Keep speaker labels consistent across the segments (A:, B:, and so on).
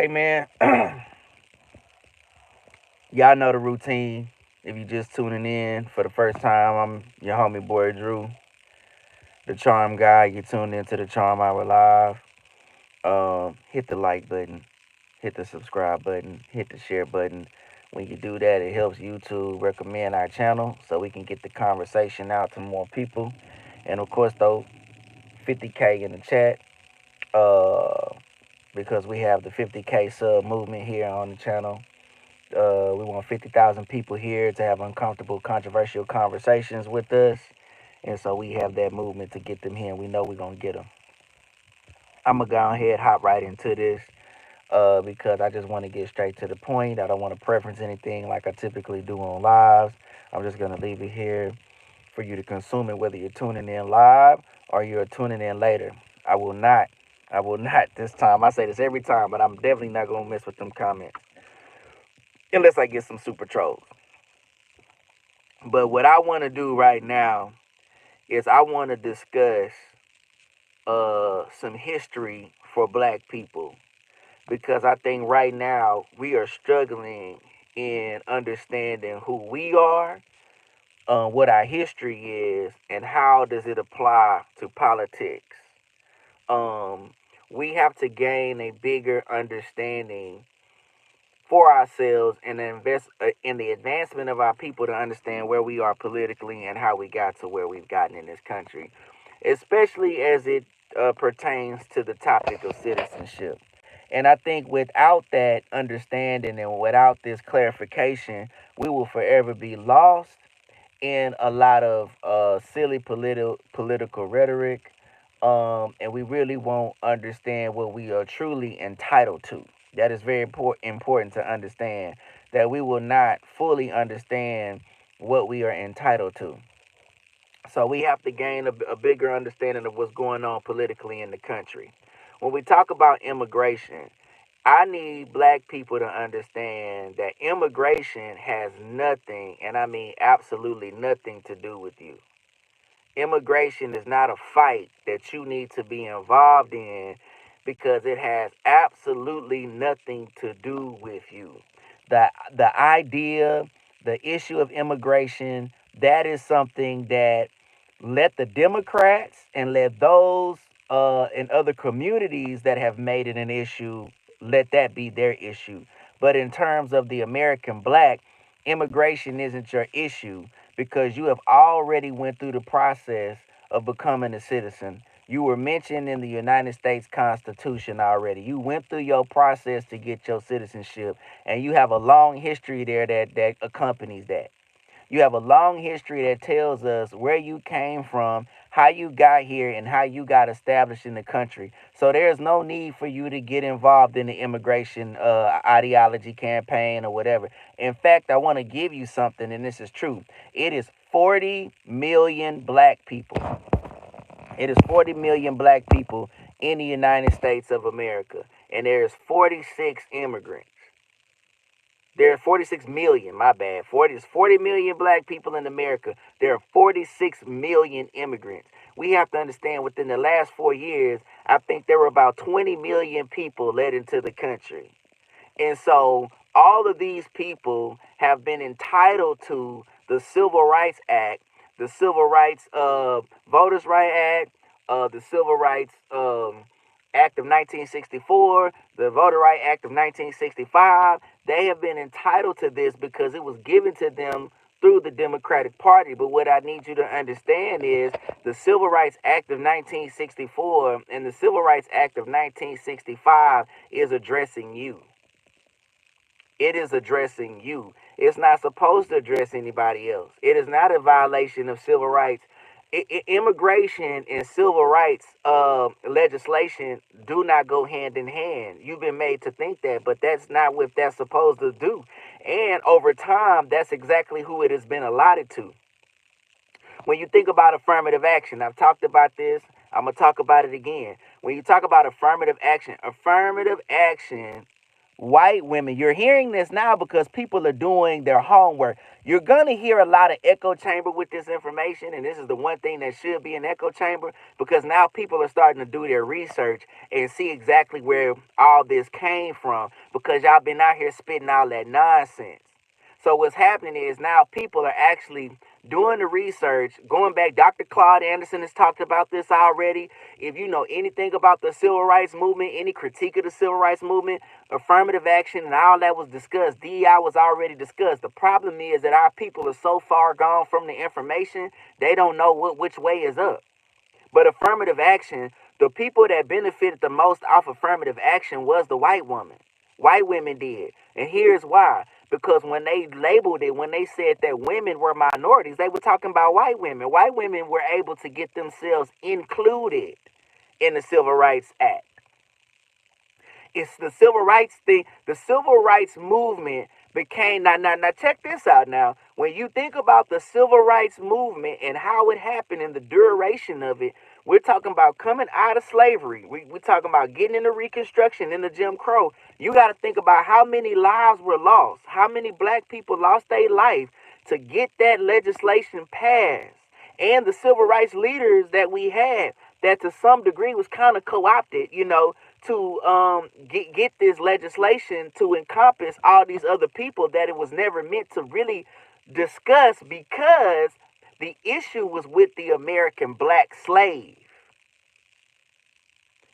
A: Hey man, y'all know the routine. If you just tuning in for the first time, I'm your homie boy Drew, the Charm Guy. You tuned into the Charm Hour Live. Hit the like button, hit the subscribe button, hit the share button. When you do that, it helps YouTube recommend our channel so we can get the conversation out to more people. And of course, though, 50K in the chat. Uh, because we have the 50K sub movement here on the channel. We want 50,000 people here to have uncomfortable, controversial conversations with us. And so we have that movement to get them here, and we know we're going to get them. I'm going to go ahead, hop right into this because I just want to get straight to the point. I don't want to preference anything like I typically do on lives. I'm just going to leave it here for you to consume it, whether you're tuning in live or you're tuning in later. I will not. I will not this time. I say this every time, but I'm definitely not going to mess with them comments unless I get some super trolls. But what I want to do right now is I want to discuss some history for black people because I think right now we are struggling in understanding who we are, what our history is, and how does it apply to politics. Um, we have to gain a bigger understanding for ourselves and invest in the advancement of our people to understand where we are politically and how we got to where we've gotten in this country, especially as it pertains to the topic of citizenship. And I think without that understanding and without this clarification, we will forever be lost in a lot of silly political rhetoric, and we really won't understand what we are truly entitled to. That is very important to understand that we will not fully understand what we are entitled to. So we have to gain a bigger understanding of what's going on politically in the country. When we talk about immigration, I need black people to understand that immigration has nothing, and I mean absolutely nothing to do with you. Immigration is not a fight that you need to be involved in because it has absolutely nothing to do with you. The idea, the issue of immigration, that is something that let the Democrats and let those in other communities that have made it an issue, let that be their issue. But in terms of the American black, immigration isn't your issue because you have already went through the process of becoming a citizen. You were mentioned in the United States Constitution already. You went through your process to get your citizenship, and you have a long history there that accompanies that. You have a long history that tells us where you came from, how you got here, and how you got established in the country. So there's no need for you to get involved in the immigration ideology campaign or whatever. In fact, I want to give you something, and this is true. It is 40 million black people. It is 40 million black people in the United States of America, and there is 46 immigrants. There are 46 million, my bad. 40 million black people in America. There are 46 million immigrants. We have to understand within the last 4 years, I think there were about 20 million people let into the country. And so all of these people have been entitled to the Civil Rights Act, the Civil Rights Voters' Right Act, the Civil Rights Act of 1964, the Voter Right Act of 1965. They have been entitled to this because it was given to them through the Democratic Party. But what I need you to understand is the Civil Rights Act of 1964 and the Civil Rights Act of 1965 is addressing you. It is addressing you. It's not supposed to address anybody else. It is not a violation of civil rights. Immigration and civil rights legislation do not go hand in hand. You've been made to think that, but that's not what that's supposed to do. And over time, that's exactly who it has been allotted to. When you think about affirmative action, I've talked about this. I'm going to talk about it again. When you talk about affirmative action white women. You're hearing this now because people are doing their homework. You're going to hear a lot of echo chamber with this information, and this is the one thing that should be an echo chamber, because now people are starting to do their research and see exactly where all this came from, because y'all been out here spitting all that nonsense. So what's happening is now people are actually doing the research, going back. Dr. Claude Anderson has talked about this already. If you know anything about the civil rights movement, any critique of the civil rights movement, affirmative action and all that was discussed, DEI was already discussed. The problem is that our people are so far gone from the information, they don't know which way is up. But affirmative action, the people that benefited the most off affirmative action was the white woman. White women did. And here's why. Because when they labeled it, when they said that women were minorities, they were talking about white women. White women were able to get themselves included in the Civil Rights Act. It's the civil rights thing. The civil rights movement became, now check this out now. When you think about the civil rights movement and how it happened and the duration of it, we're talking about coming out of slavery. We're talking about getting into Reconstruction, into Jim Crow. You got to think about how many lives were lost, how many black people lost their life to get that legislation passed. And the civil rights leaders that we had that to some degree was kind of co-opted, to get this legislation to encompass all these other people that it was never meant to really discuss, because the issue was with the American black slave.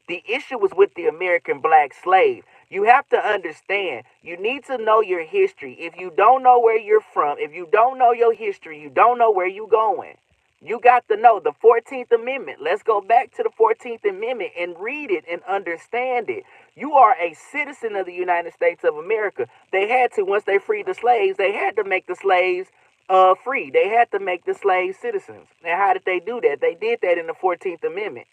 A: The issue was with the American black slave. You have to understand, you need to know your history. If you don't know where you're from, if you don't know your history, you don't know where you're going. You got to know the 14th Amendment. Let's go back to the 14th Amendment and read it and understand it. You are a citizen of the United States of America. They had to, once they freed the slaves, they had to make the slaves free. They had to make the slaves citizens. And how did they do that? They did that in the 14th Amendment.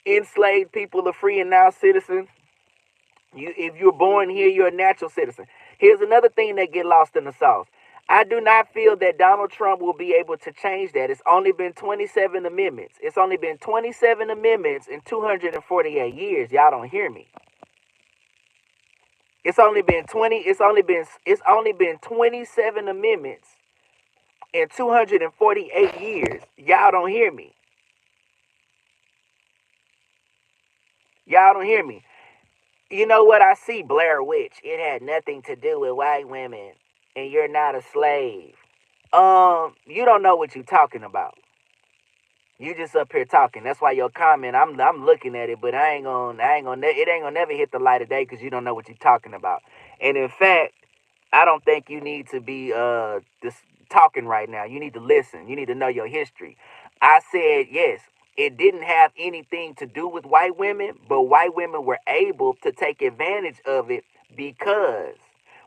A: Enslaved people are free and now citizens. If you're born here, you're a natural citizen. Here's another thing that get lost in the sauce. I do not feel that Donald Trump will be able to change that. It's only been 27 amendments. It's only been 27 amendments in 248 years. Y'all don't hear me. It's only been 27 amendments in 248 years. Y'all don't hear me. Y'all don't hear me. You know what I see? Blair Witch. It had nothing to do with white women. And you're not a slave. You don't know what you're talking about. You just up here talking. That's why your comment, I'm looking at it, but it ain't gonna never hit the light of day because you don't know what you're talking about. And in fact, I don't think you need to be just talking right now. You need to listen. You need to know your history. I said yes. It didn't have anything to do with white women, but white women were able to take advantage of it because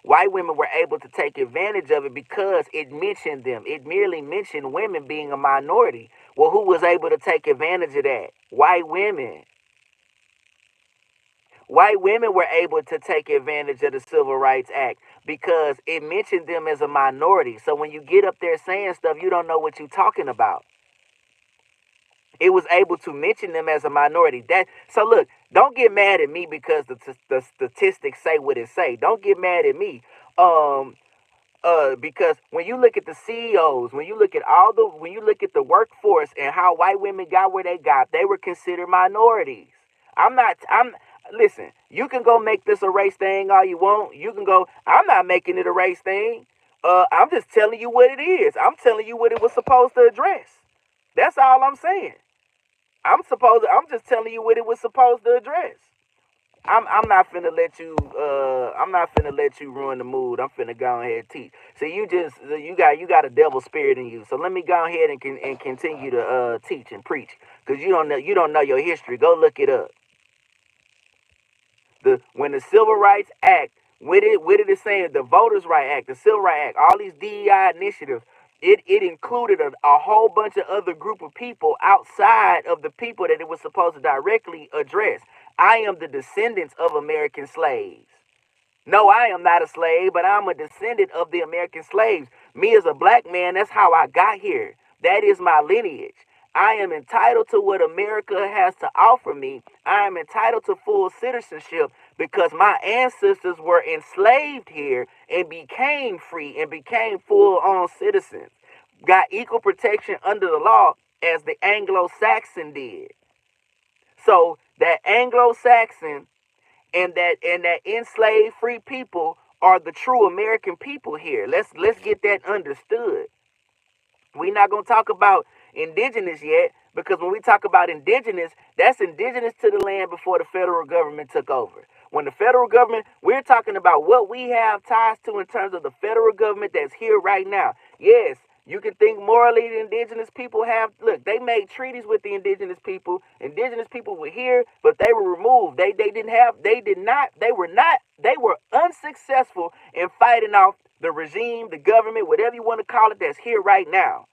A: white women were able to take advantage of it because it mentioned them. It merely mentioned women being a minority. Well, who was able to take advantage of that? White women. White women were able to take advantage of the Civil Rights Act because it mentioned them as a minority. So when you get up there saying stuff, you don't know what you're talking about. It was able to mention them as a minority. So look, don't get mad at me because the statistics say what it say. Don't get mad at me. Because when you look at the CEOs, when you look at the workforce and how white women got where they got, they were considered minorities. Listen, you can go make this a race thing all you want. I'm not making it a race thing. I'm just telling you what it is. I'm telling you what it was supposed to address. That's all I'm saying. I'm just telling you what it was supposed to address. I'm not finna let you ruin the mood. I'm finna go ahead and teach. So you got a devil spirit in you. So let me go ahead and continue to teach and preach because you don't know your history. Go look it up. When the Civil Rights Act, what did it say? The Voters' Right Act, the Civil Rights Act, all these DEI initiatives. It included a whole bunch of other group of people outside of the people that it was supposed to directly address. I am the descendants of American slaves. No, I am not a slave, but I'm a descendant of the American slaves. Me as a black man, that's how I got here. That is my lineage. I am entitled to what America has to offer me. I am entitled to full citizenship because my ancestors were enslaved here and became free and became full-on citizens. Got equal protection under the law as the Anglo-Saxon did. So that Anglo-Saxon and that enslaved free people are the true American people here. Let's get that understood. We're not going to talk about indigenous yet, because when we talk about indigenous, that's indigenous to the land before the federal government took over. When the federal government, we're talking about what we have ties to in terms of the federal government that's here right now. Yes, you can think morally the indigenous people have, look, they made treaties with the indigenous people. Indigenous people were here, but they were removed. They were unsuccessful in fighting off the regime, the government, whatever you want to call it, that's here right now.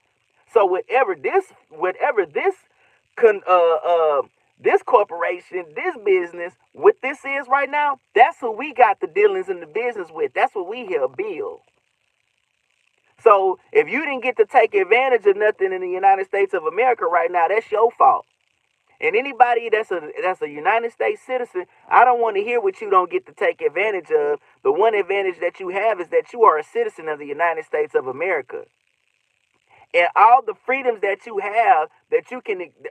A: So this corporation, this business, what this is right now, that's who we got the dealings in the business with. That's what we here build. So if you didn't get to take advantage of nothing in the United States of America right now, that's your fault. And anybody that's a United States citizen, I don't want to hear what you don't get to take advantage of. The one advantage that you have is that you are a citizen of the United States of America. And all the freedoms that you have,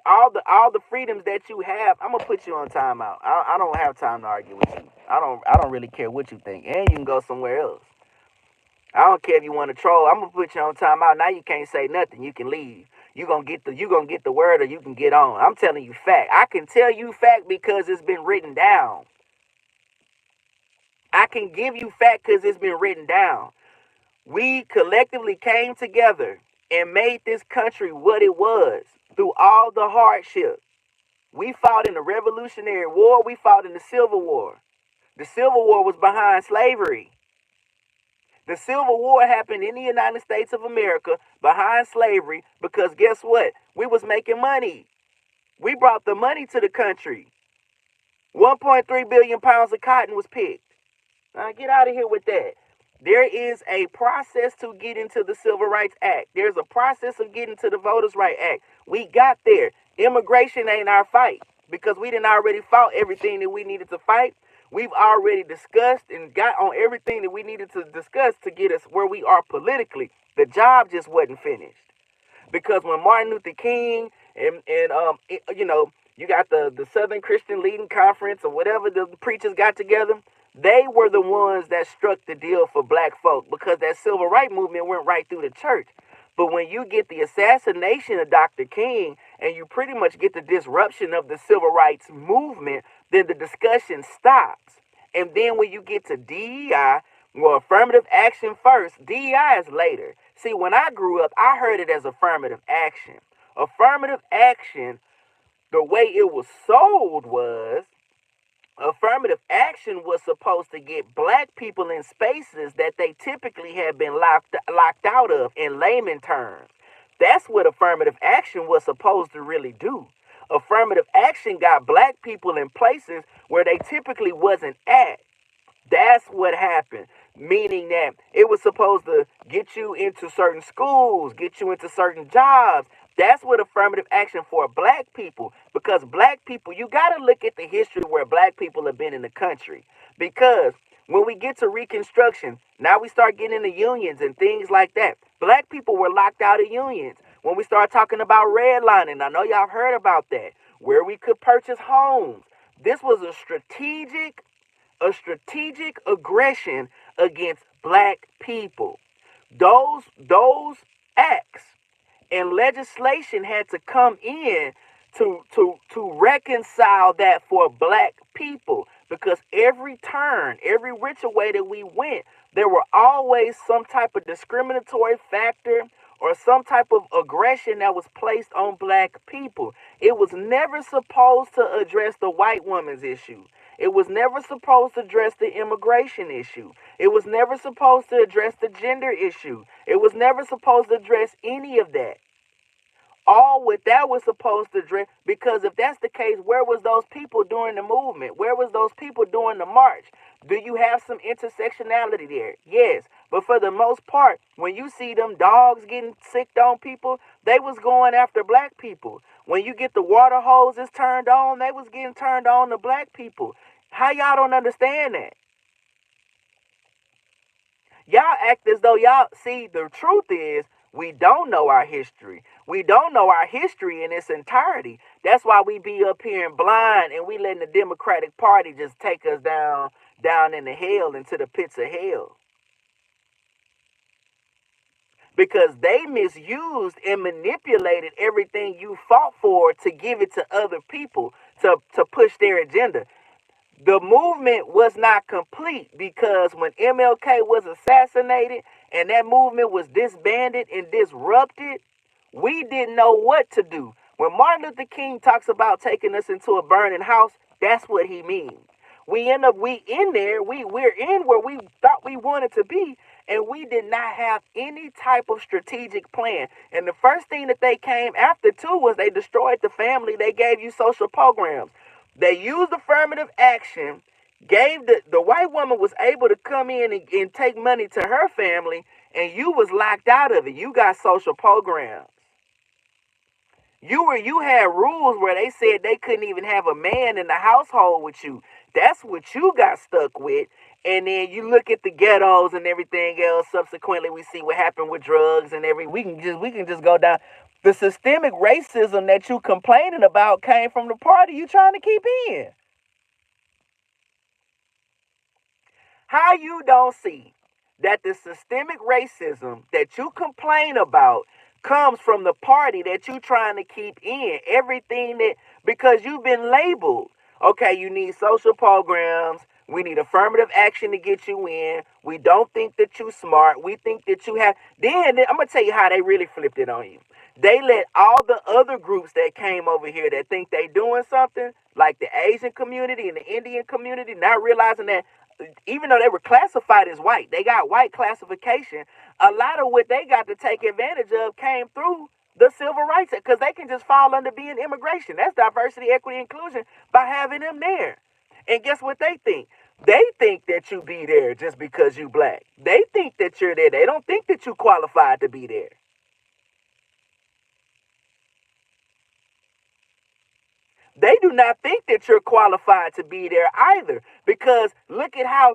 A: all the freedoms that you have, I'm gonna put you on timeout. I don't have time to argue with you. I don't really care what you think, and you can go somewhere else. I don't care if you want to troll. I'm gonna put you on timeout. Now you can't say nothing. You can leave. You gonna get the word, or you can get on. I'm telling you fact. I can tell you fact because it's been written down. I can give you fact because it's been written down. We collectively came together and made this country what it was through all the hardship. We fought in the Revolutionary War. We fought in the Civil War. The Civil War was behind slavery. The Civil War happened in the United States of America behind slavery because guess what? We was making money. We brought the money to the country. 1.3 billion pounds of cotton was picked. Now get out of here with that. There is a process to get into the Civil Rights Act. There's a process of getting to the Voters' Rights Act. We got there. Immigration ain't our fight because we done already fought everything that we needed to fight. We've already discussed and got on everything that we needed to discuss to get us where we are politically. The job just wasn't finished. Because when Martin Luther King and you got the Southern Christian Leading Conference or whatever the preachers got together, they were the ones that struck the deal for black folk because that civil rights movement went right through the church. But when you get the assassination of Dr. King and you pretty much get the disruption of the civil rights movement, then the discussion stops. And then when you get to DEI, well, affirmative action first, DEI is later. See, when I grew up, I heard it as affirmative action. Affirmative action, the way it was sold was, affirmative action was supposed to get black people in spaces that they typically had been locked out of in layman terms. That's what affirmative action was supposed to really do. Affirmative action got black people in places where they typically wasn't at. That's what happened. Meaning that it was supposed to get you into certain schools, get you into certain jobs. That's what affirmative action for black people. Because black people, you got to look at the history where black people have been in the country. Because when we get to Reconstruction, now we start getting into unions and things like that. Black people were locked out of unions. When we start talking about redlining, I know y'all heard about that, where we could purchase homes. This was a strategic aggression against black people. Those acts and legislation had to come in to reconcile that for black people, because every turn, every which way that we went, there were always some type of discriminatory factor or some type of aggression that was placed on black people. It was never supposed to address the white woman's issue. It was never supposed to address the immigration issue. It was never supposed to address the gender issue. It was never supposed to address any of that. All what that was supposed to address, because if that's the case, where was those people during the movement? Where was those people during the march? Do you have some intersectionality there? Yes. But for the most part, when you see them dogs getting sicked on people, they was going after black people. When you get the water hoses turned on, they was getting turned on to black people. How y'all don't understand that? Y'all act as though y'all see the truth is we don't know our history. We don't know our history in its entirety. That's why we be up here in blind and we letting the Democratic Party just take us down into hell, into the pits of hell. Because they misused and manipulated everything you fought for to give it to other people to push their agenda. The movement was not complete because when MLK was assassinated and that movement was disbanded and disrupted, we didn't know what to do. When Martin Luther King talks about taking us into a burning house, that's what he means. We in there, we're in where we thought we wanted to be, and we did not have any type of strategic plan. And the first thing that they came after too was they destroyed the family. They gave you social programs. They used affirmative action, gave the white woman was able to come in and take money to her family, and you was locked out of it. You got social programs. You had rules where they said they couldn't even have a man in the household with you. That's what you got stuck with. And then you look at the ghettos and everything else. Subsequently, we see what happened with drugs and we can just go down. The systemic racism that you complaining about came from the party you trying to keep in. How you don't see that the systemic racism that you complain about comes from the party that you trying to keep in. Everything that, because you've been labeled. Okay, you need social programs. We need affirmative action to get you in. We don't think that you smart. We think that you have. Then I'm going to tell you how they really flipped it on you. They let all the other groups that came over here that think they doing something, like the Asian community and the Indian community, not realizing that even though they were classified as white, they got white classification. A lot of what they got to take advantage of came through the civil rights because they can just fall under being immigration. That's diversity, equity, inclusion by having them there. And guess what they think? They think that you be there just because you black. They think that you're there. They don't think that you qualified to be there. They do not think that you're qualified to be there either because look at how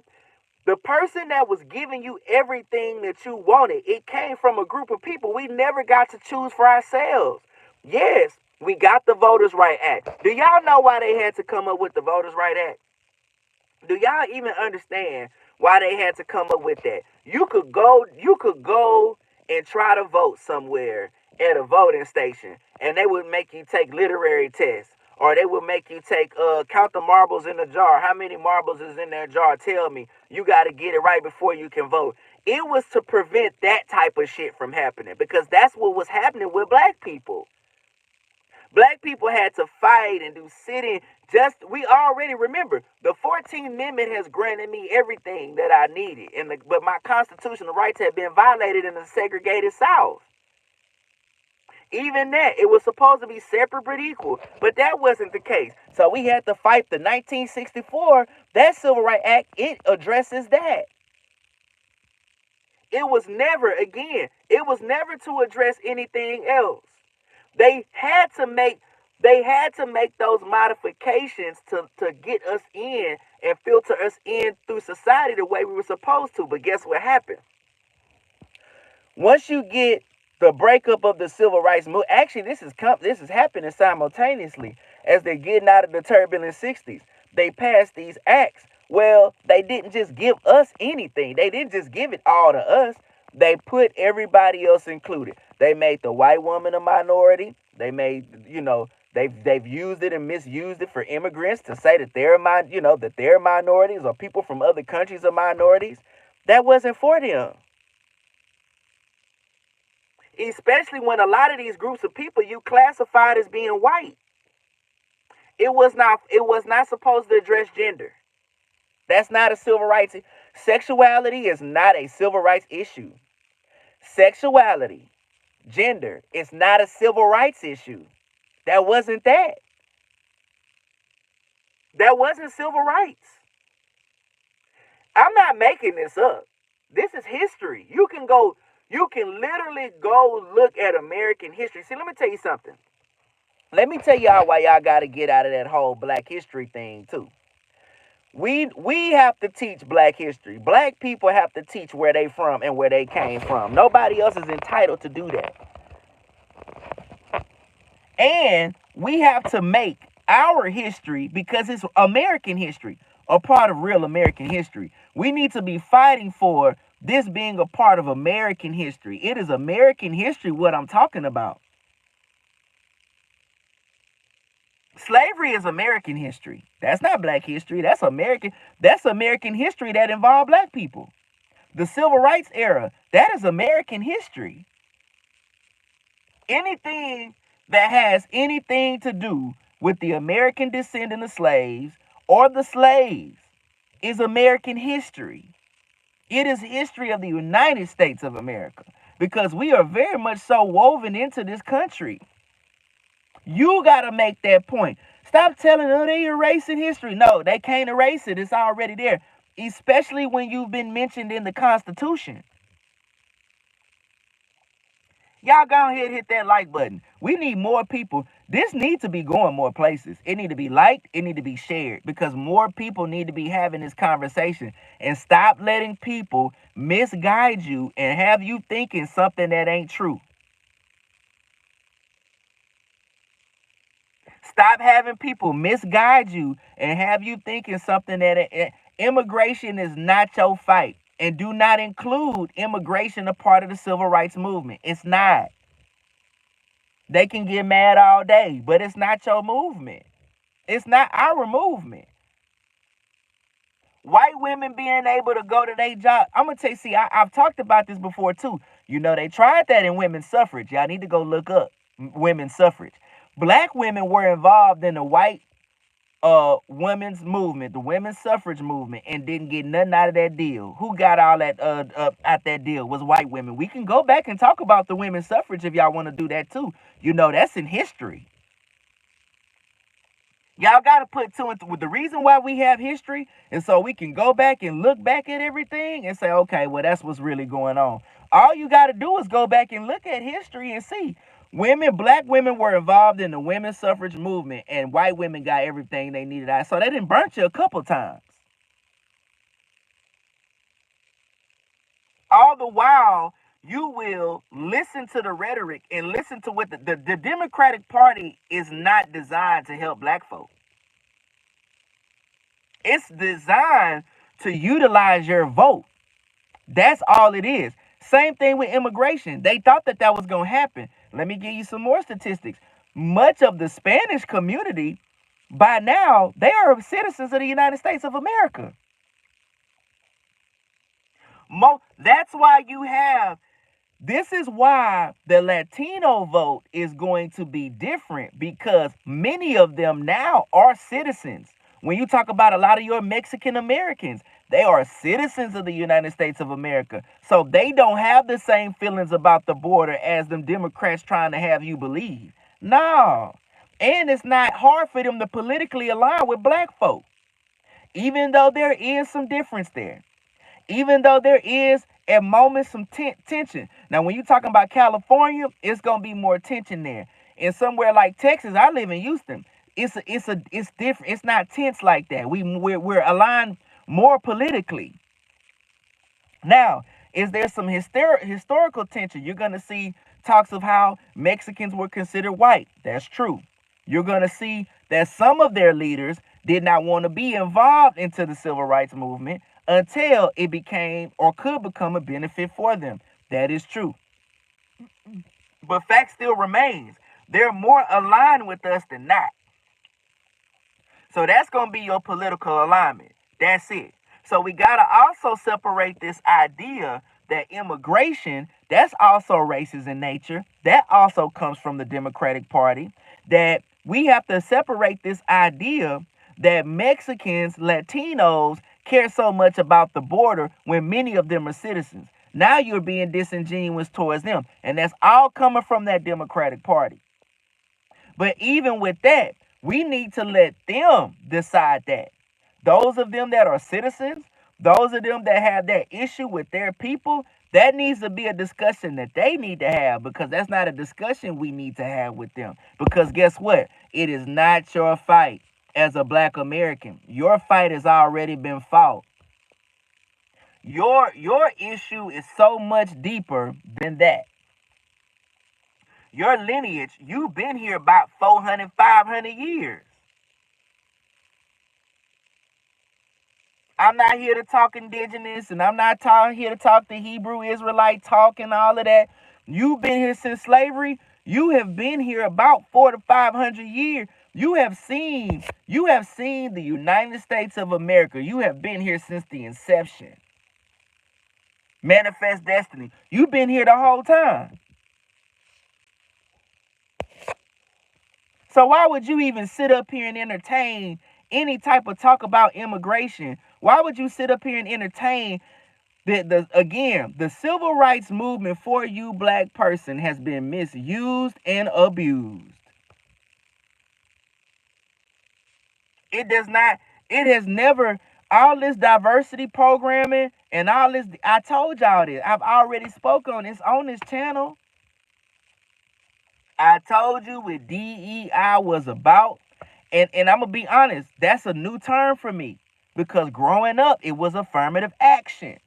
A: the person that was giving you everything that you wanted, it came from a group of people we never got to choose for ourselves. Yes, we got the Voters' Right Act. Do y'all know why they had to come up with the Voters' Right Act? Do y'all even understand why they had to come up with that? You could go and try to vote somewhere at a voting station and they would make you take literary tests or they would make you take count the marbles in the jar. How many marbles is in that jar? Tell me. You got to get it right before you can vote. It was to prevent that type of shit from happening because that's what was happening with black people. Black people had to fight and do sitting. We already remember the 14th Amendment has granted me everything that I needed, but my constitutional rights have been violated in the segregated South. Even that, it was supposed to be separate but equal, but that wasn't the case. So we had to fight the 1964, that Civil Rights Act, it addresses that. It was never to address anything else. They had to make those modifications to get us in and filter us in through society the way we were supposed to. But guess what happened? Once you get the breakup of the civil rights movement, actually this is happening simultaneously as they're getting out of the turbulent 60s. They passed these acts. Well, they didn't just give us anything. They didn't just give it all to us. They put everybody else included. They made the white woman a minority. They made, they've used it and misused it for immigrants to say that they're minorities or people from other countries are minorities. That wasn't for them. Especially when a lot of these groups of people you classified as being white. It was not supposed to address gender. That's not a civil rights. Sexuality is not a civil rights issue. Sexuality, gender, is not a civil rights issue. That wasn't that. That wasn't civil rights. I'm not making this up. This is history. You can literally go look at American history. See, let me tell you something. Let me tell y'all why y'all got to get out of that whole black history thing, too. We have to teach black history. Black people have to teach where they from and where they came from. Nobody else is entitled to do that. And we have to make our history, because it's American history, a part of real American history. We need to be fighting for this being a part of American history. It is American history what I'm talking about. Slavery is American history. That's not black history. That's American. That's American history that involved black people. The civil rights era, that is American history. Anything that has anything to do with the American descendant of slaves or the slaves is American history. It is history of the United States of America, because we are very much so woven into this country. You got to make that point. Stop telling them they erasing history. No, they can't erase it. It's already there, especially when you've been mentioned in the Constitution. Y'all go ahead and hit that like button. We need more people. This needs to be going more places. It need to be liked. It need to be shared, because more people need to be having this conversation. And stop letting people misguide you and have you thinking something that ain't true. Stop having people misguide you and have you thinking something that immigration is not your fight. And do not include immigration a part of the civil rights movement. It's not. They can get mad all day, but it's not your movement. It's not our movement. White women being able to go to their job. I'm going to tell you, see, I've talked about this before too. You know, they tried that in women's suffrage. Y'all need to go look up women's suffrage. Black women were involved in the white women's movement, the women's suffrage movement, and didn't get nothing out of that deal. Who got all that out that deal was white women. We can go back and talk about the women's suffrage if y'all want to do that too. You know, that's in history. Y'all got to put two into the reason why we have history, and so we can go back and look back at everything and say, okay, well, that's what's really going on. All you got to do is go back and look at history and see. Black women were involved in the women's suffrage movement, and white women got everything they needed out. So they didn't burn you a couple times. All the while, you will listen to the rhetoric and listen to what the Democratic Party is not designed to help black folk. It's designed to utilize your vote. That's all it is. Same thing with immigration. They thought that was going to happen. Let me give you some more statistics. Much of the Spanish community, by now, they are citizens of the United States of America. That's why this is why the Latino vote is going to be different, because many of them now are citizens. When you talk about a lot of your Mexican Americans, they are citizens of the United States of America. So they don't have the same feelings about the border as them Democrats trying to have you believe. No. And it's not hard for them to politically align with black folk, even though there is some difference there. Even though there is at moments some tension. Now, when you're talking about California, it's going to be more tension there. And somewhere like Texas, I live in Houston. It's different. It's not tense like that. We're aligned more politically. Now, is there some historical tension? You're going to see talks of how Mexicans were considered white. That's true. You're going to see that some of their leaders did not want to be involved into the civil rights movement until it became or could become a benefit for them. That is true. But fact still remains. They're more aligned with us than not. So that's going to be your political alignment. That's it. So we got to also separate this idea that immigration, that's also racist in nature. That also comes from the Democratic Party. That we have to separate this idea that Mexicans, Latinos care so much about the border when many of them are citizens. Now you're being disingenuous towards them. And that's all coming from that Democratic Party. But even with that, we need to let them decide that. Those of them that are citizens, those of them that have that issue with their people, that needs to be a discussion that they need to have, because that's not a discussion we need to have with them. Because guess what? It is not your fight. as a black American. Your fight has already been fought. Your issue is so much deeper than that. Your lineage, you've been here about 400, 500 years. I'm not here to talk indigenous, and I'm not here to talk the Hebrew Israelite talk and all of that. You've been here since slavery. You have been here about 400 to 500 years. You have seen the United States of America. You have been here since the inception. Manifest destiny. You've been here the whole time. So why would you even sit up here and entertain any type of talk about immigration? Why would you sit up here and entertain the civil rights movement for you black person has been misused and abused? It has never, all this diversity programming and all this, I told y'all this. I've already spoke on this on this channel. I told you what DEI was about. And I'm going to be honest, that's a new term for me. Because growing up, it was affirmative action.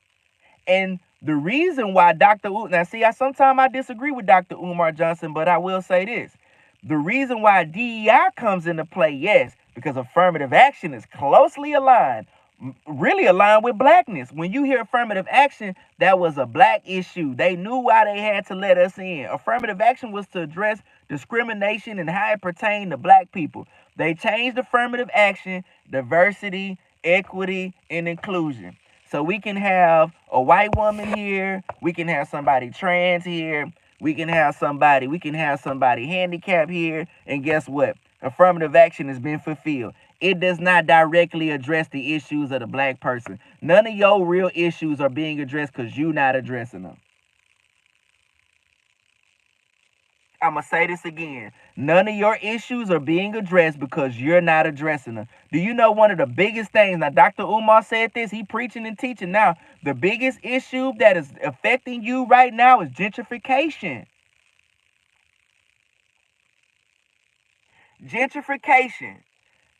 A: And the reason why now see, sometimes I disagree with Dr. Umar Johnson, but I will say this. The reason why DEI comes into play, yes, because affirmative action is closely aligned, really aligned with blackness. When you hear affirmative action, that was a black issue. They knew why they had to let us in. Affirmative action was to address discrimination and how it pertained to black people. They changed affirmative action, diversity, equity, and inclusion. So we can have a white woman here, we can have somebody trans here, we can have somebody handicapped here, and guess what? Affirmative action has been fulfilled. It does not directly address the issues of the black person. None of your real issues are being addressed because you're not addressing them. I'm going to say this again. None of your issues are being addressed because you're not addressing them. Do you know one of the biggest things? Now, Dr. Umar said this. He preaching and teaching now. The biggest issue that is affecting you right now is gentrification. Gentrification.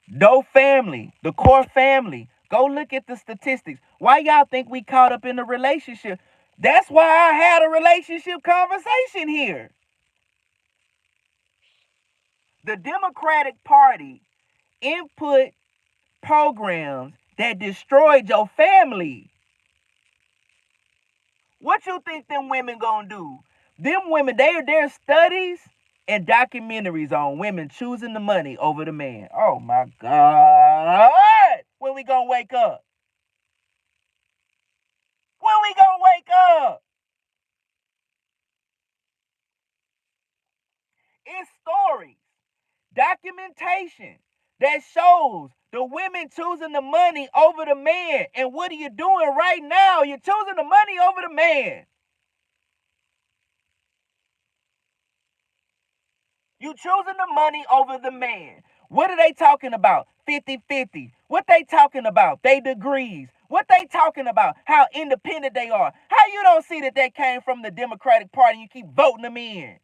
A: No family. The core family. Go look at the statistics. Why y'all think we caught up in a relationship? That's why I had a relationship conversation here. The Democratic Party input programs that destroyed your family. What you think them women gonna do? Them women, there's studies and documentaries on women choosing the money over the man. Oh my God. When we gonna wake up? When we gonna wake up? It's stories, documentation that shows the women choosing the money over the man. And what are you doing right now? You're choosing the money over the man. You choosing the money over the man. What are they talking about? 50-50. What they talking about? They degrees. What they talking about? How independent they are. How you don't see that they came from the Democratic Party and you keep voting them in?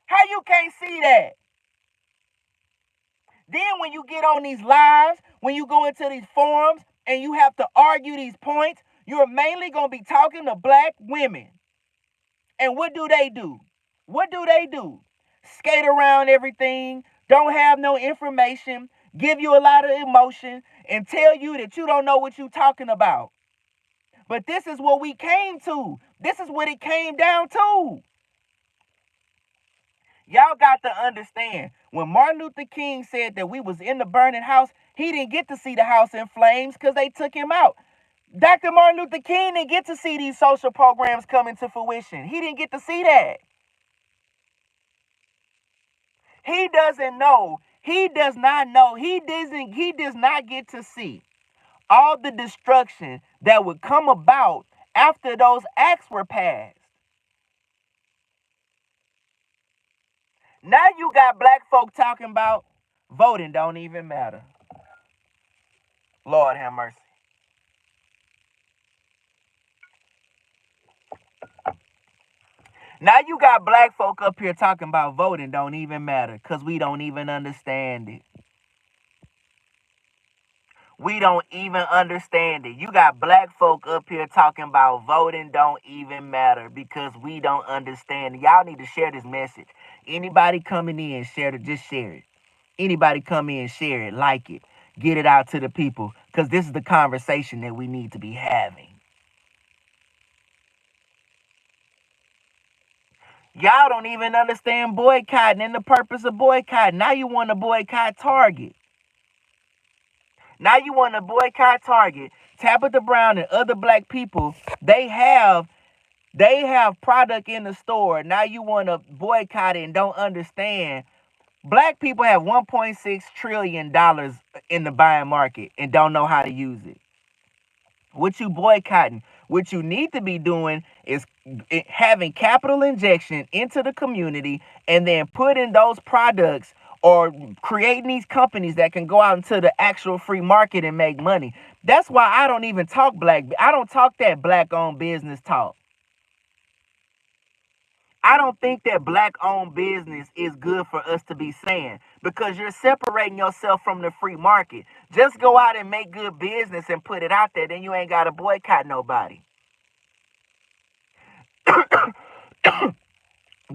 A: How you can't see that? Then when you get on these lives, when you go into these forums and you have to argue these points, you're mainly going to be talking to black women. And what do they do? What do they do? Skate around everything, don't have no information, give you a lot of emotion, and tell you that you don't know what you're talking about. But this is what we came to. This is what it came down to. Y'all got to understand, when Martin Luther King said that we was in the burning house, he didn't get to see the house in flames because they took him out. Dr. Martin Luther King didn't get to see these social programs coming to fruition. He didn't get to see that. He doesn't know. He does not know. He does not get to see all the destruction that would come about after those acts were passed. Now you got black folk talking about voting don't even matter. Lord have mercy. Now you got black folk up here talking about voting don't even matter because we don't even understand it. We don't even understand it. You got black folk up here talking about voting don't even matter because we don't understand it. Y'all need to share this message. Anybody coming in, share it, just share it. Anybody come in, share it, like it, get it out to the people because this is the conversation that we need to be having. Y'all don't even understand boycotting and the purpose of boycotting. Now you want to boycott Target. Now you want to boycott Target. Tabitha Brown and other black people, they have product in the store. Now you want to boycott it and don't understand. Black people have $1.6 trillion in the buying market and don't know how to use it. What you boycotting? What you need to be doing is having capital injection into the community and then putting those products or creating these companies that can go out into the actual free market and make money. That's why I don't even talk I don't talk that black owned business talk. I don't think that black owned business is good for us to be saying because you're separating yourself from the free market. Just go out and make good business and put it out there, then you ain't got to boycott nobody.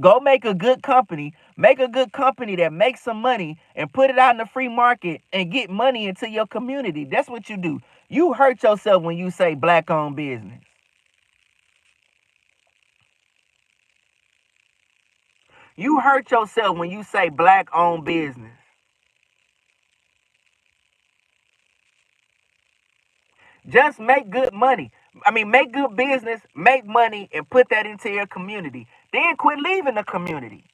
A: Go make a good company that makes some money and put it out in the free market and get money into your community. That's what you do. You hurt yourself when you say black owned business. You hurt yourself when you say black owned business. Just make good money. Make good business, make money, and put that into your community. Then quit leaving the community.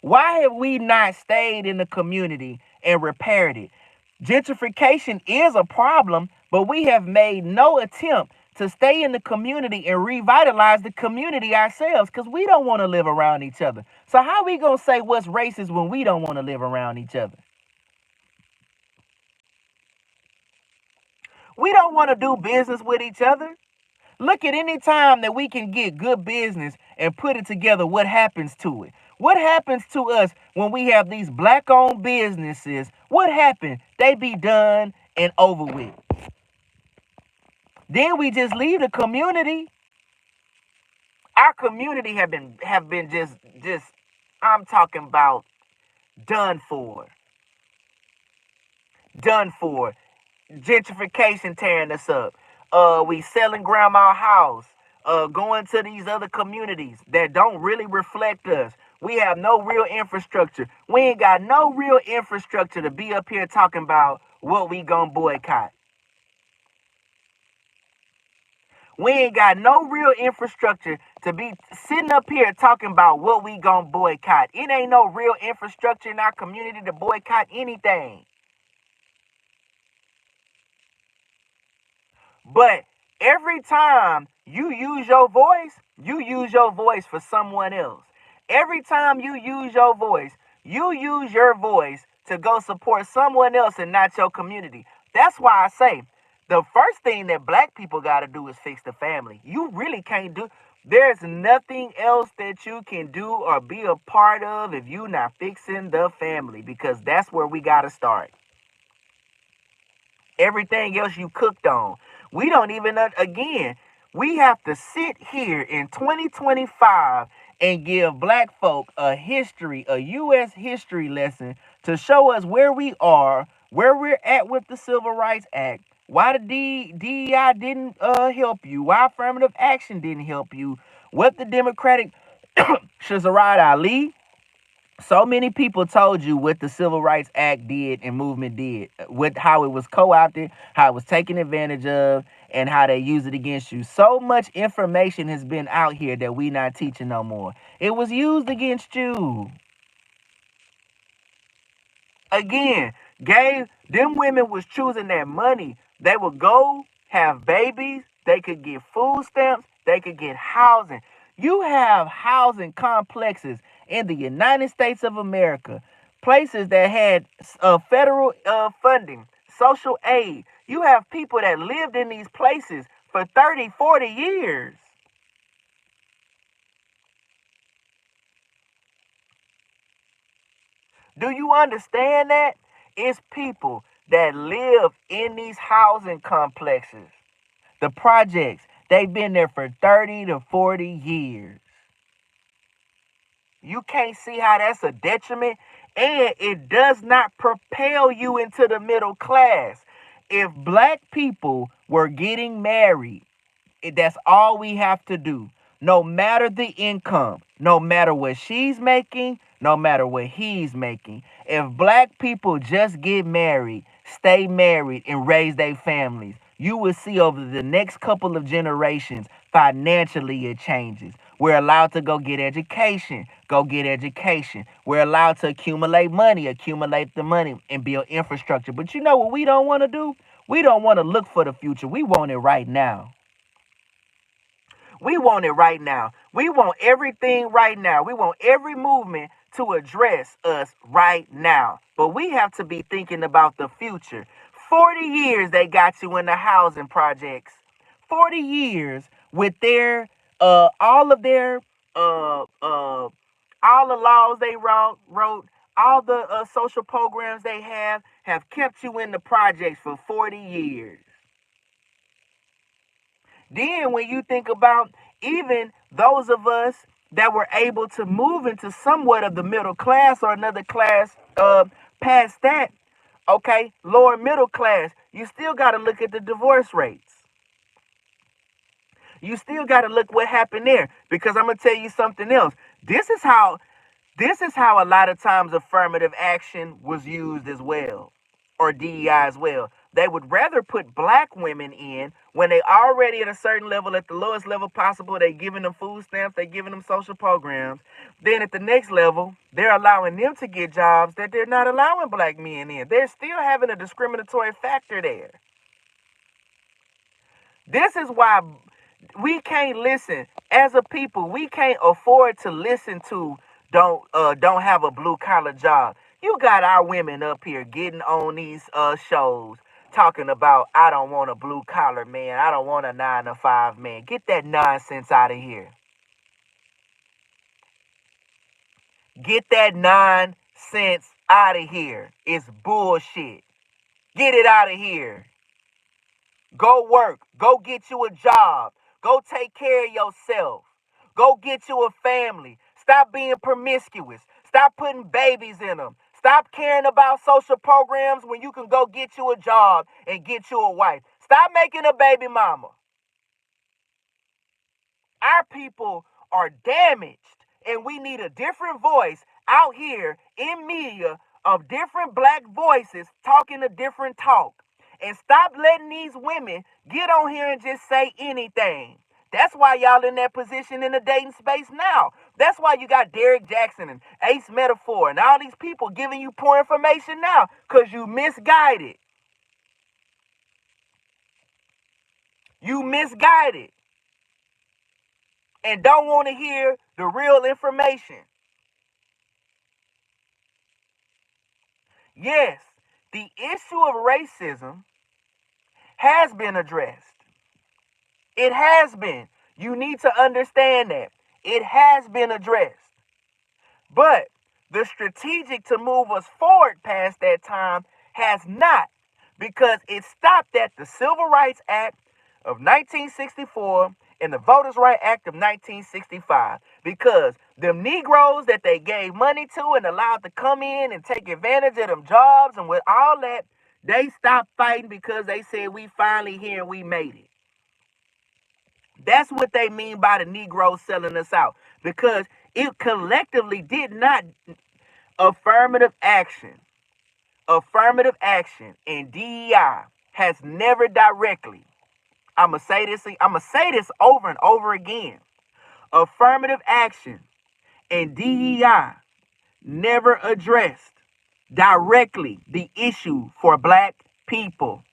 A: Why have we not stayed in the community and repaired it? Gentrification is a problem, but we have made no attempt to stay in the community and revitalize the community ourselves because we don't want to live around each other. So how are we going to say what's racist when we don't want to live around each other? We don't want to do business with each other. Look at any time that we can get good business and put it together, what happens to it? What happens to us when we have these black-owned businesses? What happens? They be done and over with. Then we just leave the community. Our community have been just I'm talking about done for. Done for. Gentrification tearing us up. We selling grandma house. Going to these other communities that don't really reflect us. We have no real infrastructure. We ain't got no real infrastructure to be up here talking about what we gonna boycott. We ain't got no real infrastructure to be sitting up here talking about what we gonna boycott. It ain't no real infrastructure in our community to boycott anything. But every time you use your voice for someone else. Every time you use your voice to go support someone else and not your community. That's why I say the first thing that black people got to do is fix the family. You really can't do. There's nothing else that you can do or be a part of if you're not fixing the family because that's where we got to start. Everything else you cooked on. We don't even, again, we have to sit here in 2025 and give black folk a U.S. history lesson to show us where we are, where we're at with the Civil Rights Act, why the DEI didn't help you, why affirmative action didn't help you, what the Democratic Shazarad Ali. So many people told you what the Civil Rights Act did and movement did, how it was co-opted, how it was taken advantage of, and how they use it against you. So much information has been out here that we not teaching no more. It was used against you. Again, them women was choosing their money. They would go have babies. They could get food stamps. They could get housing. You have housing complexes in the United States of America, places that had federal funding, social aid. You have people that lived in these places for 30, 40 years. Do you understand that? It's people that live in these housing complexes, the projects. They've been there for 30 to 40 years. You can't see how that's a detriment, and it does not propel you into the middle class. If black people were getting married, that's all we have to do. No matter the income, no matter what she's making, no matter what he's making. If black people just get married, stay married, and raise their families, you will see over the next couple of generations, financially it changes. We're allowed to go get education. Go get education. We're allowed to accumulate the money, and build infrastructure. But you know what we don't want to do? We don't want to look for the future. We want it right now. We want it right now. We want everything right now. We want every movement to address us right now. But we have to be thinking about the future. 40 years they got you in the housing projects. 40 years with their all of their all the laws they wrote, all the social programs they have kept you in the projects for 40 years. Then when you think about even those of us that were able to move into somewhat of the middle class or another class past that, okay, lower middle class, you still got to look at the divorce rates. You still got to look what happened there, because I'm going to tell you something else. This is how a lot of times affirmative action was used as well, or DEI as well. They would rather put black women in when they already at a certain level, at the lowest level possible. They giving them food stamps, they giving them social programs. Then at the next level, they're allowing them to get jobs that they're not allowing black men in. They're still having a discriminatory factor there. This is why we can't listen as a people. We can't afford to listen to don't have a blue collar job. You got our women up here getting on these shows talking about, I don't want a blue collar man. I don't want a 9 to 5 man. Get that nonsense out of here. Get that nonsense out of here. It's bullshit. Get it out of here. Go work. Go get you a job. Go take care of yourself. Go get you a family. Stop being promiscuous. Stop putting babies in them. Stop caring about social programs when you can go get you a job and get you a wife. Stop making a baby mama. Our people are damaged, and we need a different voice out here in media of different black voices talking a different talk. And stop letting these women get on here and just say anything. That's why y'all in that position in the dating space now. That's why you got Derek Jackson and Ace Metaphor and all these people giving you poor information now, because you misguided. You misguided and don't want to hear the real information. Yes, the issue of racism has been addressed. It has been. You need to understand that. It has been addressed. But the strategic to move us forward past that time has not, because it stopped at the Civil Rights Act of 1964 and the Voters' Rights Act of 1965, because them Negroes that they gave money to and allowed to come in and take advantage of them jobs and with all that, they stopped fighting because they said, we finally here and we made it. That's what they mean by the Negroes selling us out, because it collectively did not. Affirmative action and DEI has never directly, I'm going to say this over and over again. Affirmative action and DEI never addressed directly the issue for black people.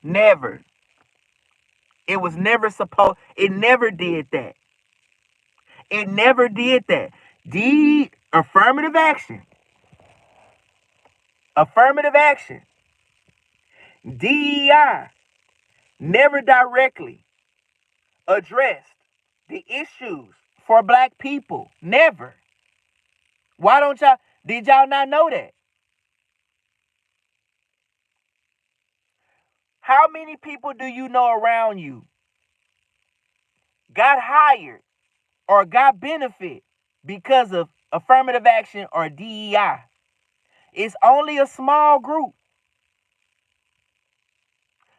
A: Never. It was never supposed, it never did that. It never did that. Affirmative action, DEI never directly addressed the issues for black people. Never. Why don't y'all? Did y'all not know that? How many people do you know around you got hired or got benefit because of affirmative action or DEI? It's only a small group.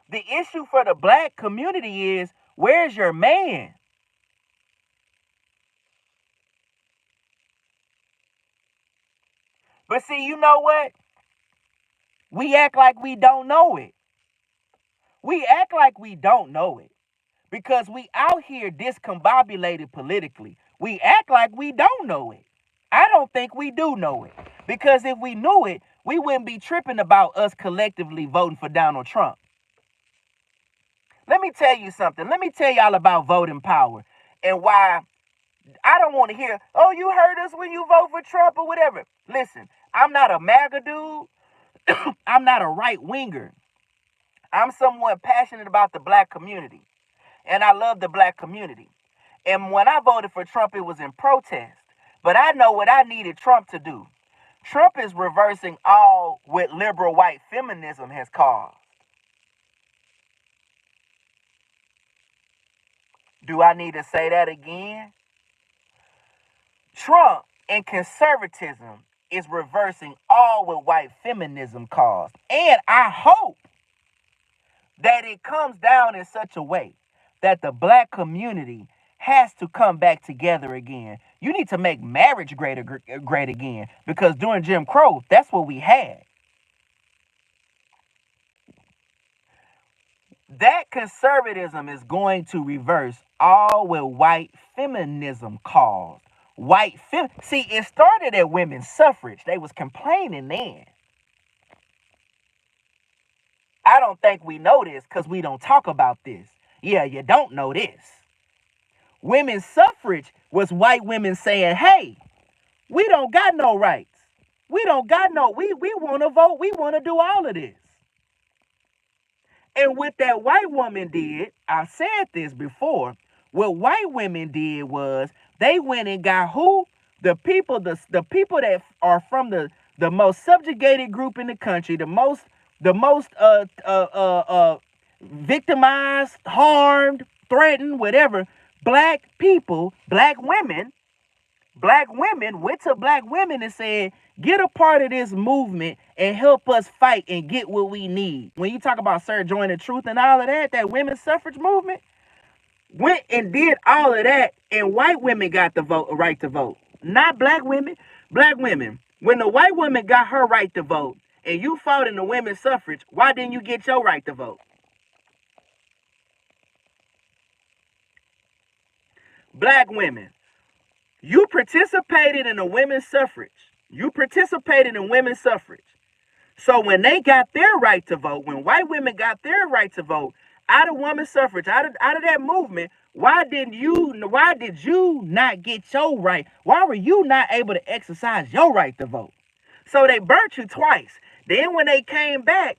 A: The issue for the black community is, where's your man? But see, you know what? We act like we don't know it. We act like we don't know it because we out here discombobulated politically. We act like we don't know it. I don't think we do know it, because if we knew it, we wouldn't be tripping about us collectively voting for Donald Trump. Let me tell you something. Let me tell y'all about voting power and why I don't want to hear, oh, you heard us when you vote for Trump or whatever. Listen, I'm not a MAGA dude. I'm not a right winger. I'm someone passionate about the black community, and I love the black community. And when I voted for Trump, it was in protest. But I know what I needed Trump to do. Trump is reversing all what liberal white feminism has caused. Do I need to say that again? Trump and conservatism is reversing all what white feminism caused. And I hope that it comes down in such a way that the black community has to come back together again. You need to make marriage great again, because during Jim Crow, that's what we had. That conservatism is going to reverse all what white feminism caused. See, it started at women's suffrage. They was complaining then. I don't think we know this because we don't talk about this. Yeah, you don't know this. Women's suffrage was white women saying, hey, we don't got no rights. We don't got no, we want to vote. We want to do all of this. And what that white woman did, I said this before, what white women did was they went and got who? The people that are from the most subjugated group in the country, the most victimized, harmed, threatened, whatever. Black people, black women went to black women and said, get a part of this movement and help us fight and get what we need. When you talk about Sir Join the Truth and all of that, that women's suffrage movement went and did all of that, and white women got the vote, right to vote. Not black women. Black women. When the white woman got her right to vote and you fought in the women's suffrage, why didn't you get your right to vote? Black women, you participated in the women's suffrage. You participated in women's suffrage. So when they got their right to vote, when white women got their right to vote, out of women's suffrage, out of that movement, why did you not get your right? Why were you not able to exercise your right to vote? So they burnt you twice. Then when they came back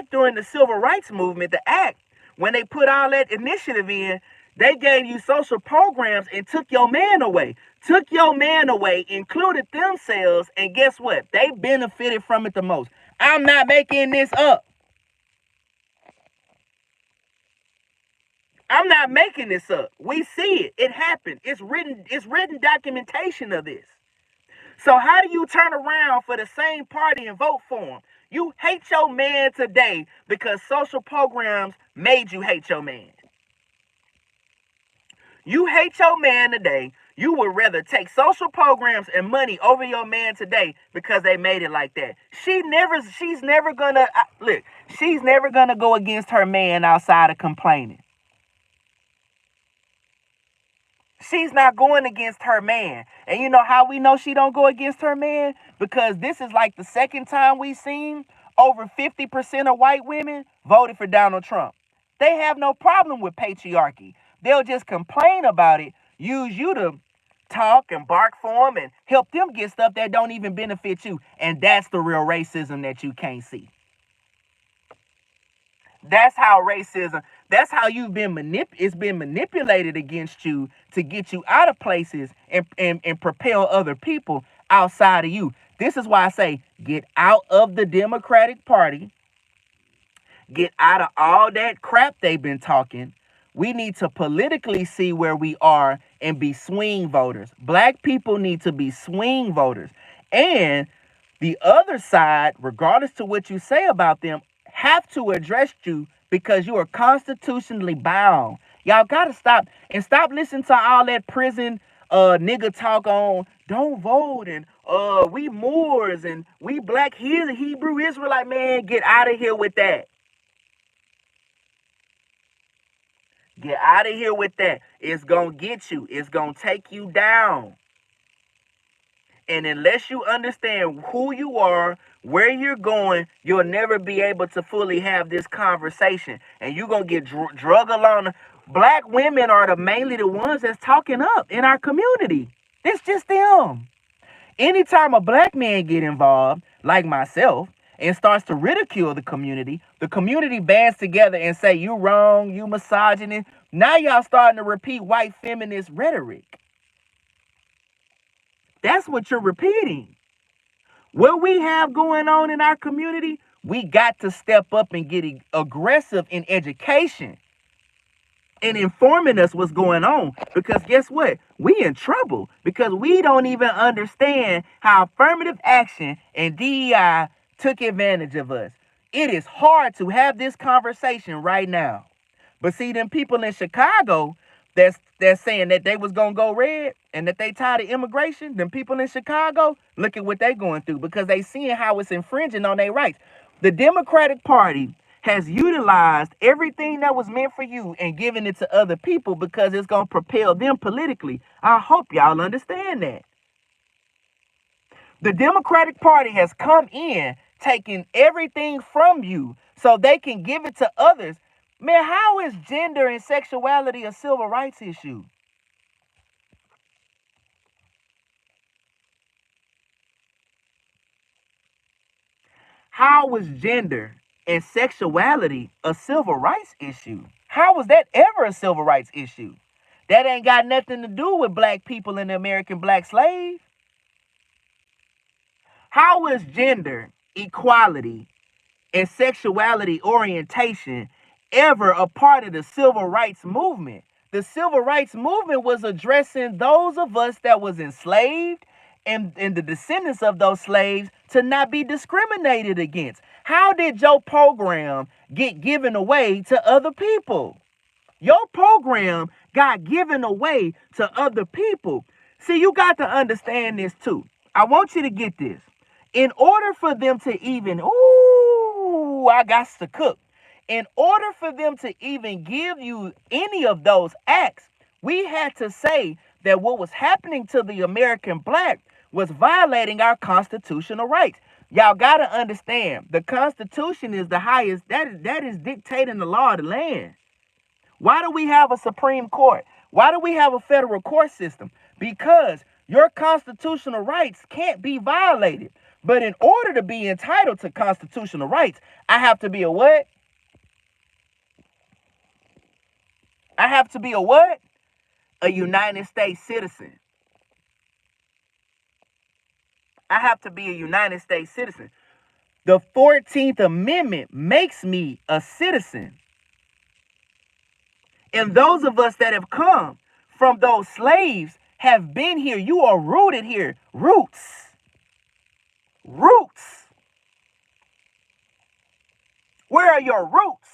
A: during the civil rights movement, the act, when they put all that initiative in, they gave you social programs and took your man away. Included themselves, and guess what? They benefited from it the most. I'm not making this up. I'm not making this up. We see it. It happened. It's written documentation of this. So how do you turn around for the same party and vote for them? You hate your man today because social programs made you hate your man. You hate your man today. You would rather take social programs and money over your man today because they made it like that. She's never gonna go against her man outside of complaining. She's not going against her man. And you know how we know she don't go against her man? Because this is like the second time we've seen over 50% of white women voted for Donald Trump. They have no problem with patriarchy. They'll just complain about it, use you to talk and bark for them and help them get stuff that don't even benefit you. And that's the real racism that you can't see. That's how you've been it's been manipulated against you to get you out of places and propel other people outside of you. This is why I say get out of the Democratic Party. Get out of all that crap they've been talking. We need to politically see where we are and be swing voters. Black people need to be swing voters. And the other side, regardless to what you say about them, have to address you because you are constitutionally bound. Y'all gotta stop and stop listening to all that prison nigga talk on don't vote and we Moors and we black Hebrew Israelite. Man, get out of here with that. Get out of here with that. It's gonna get you. It's gonna take you down. And unless you understand who you are, where you're going, you'll never be able to fully have this conversation. And you're going to get drug along. Black women are mainly the ones that's talking up in our community. It's just them. Anytime a black man get involved, like myself, and starts to ridicule the community bands together and say, you wrong, you misogynist. Now y'all starting to repeat white feminist rhetoric. That's what you're repeating. What we have going on in our community, we got to step up and get aggressive in education and informing us what's going on. Because guess what? We in trouble because we don't even understand how affirmative action and DEI took advantage of us. It is hard to have this conversation right now. But see, them people in Chicago that's saying that they was gonna go red and that they tired of immigration, them people in Chicago, look at what they going through because they seeing how it's infringing on their rights. The Democratic Party has utilized everything that was meant for you and given it to other people because it's gonna propel them politically. I hope y'all understand that. The Democratic Party has come in, taking everything from you so they can give it to others. Man, how is gender and sexuality a civil rights issue? How was gender and sexuality a civil rights issue? How was that ever a civil rights issue? That ain't got nothing to do with black people and the American black slave. How was gender equality and sexuality orientation ever a part of the civil rights movement? The civil rights movement was addressing those of us that was enslaved and the descendants of those slaves to not be discriminated against. How did your program get given away to other people? Your program got given away to other people. See, you got to understand this too. I want you to get this. In order for them to even, I got to cook. In order for them to even give you any of those acts, we had to say that what was happening to the American black was violating our constitutional rights. Y'all got to understand, the Constitution is the highest, that is dictating the law of the land. Why do we have a Supreme Court? Why do we have a federal court system? Because your constitutional rights can't be violated. But in order to be entitled to constitutional rights, I have to be a what? I have to be a what? A United States citizen. I have to be a United States citizen. The 14th Amendment makes me a citizen. And those of us that have come from those slaves have been here. You are rooted here. Roots. Roots. Where are your roots?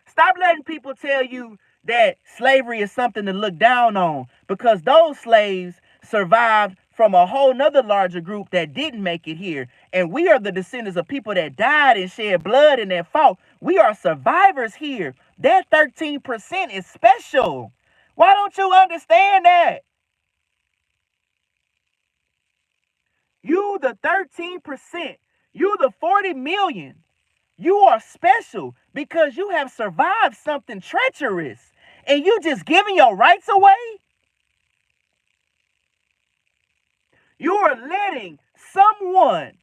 A: Stop letting people tell you that slavery is something to look down on because those slaves survived from a whole nother larger group that didn't make it here. And we are the descendants of people that died and shed blood and that fought. We are survivors here. That 13% is special. Why don't you understand that? You the 13%, you the 40 million, you are special because you have survived something treacherous and you just giving your rights away? You are letting someone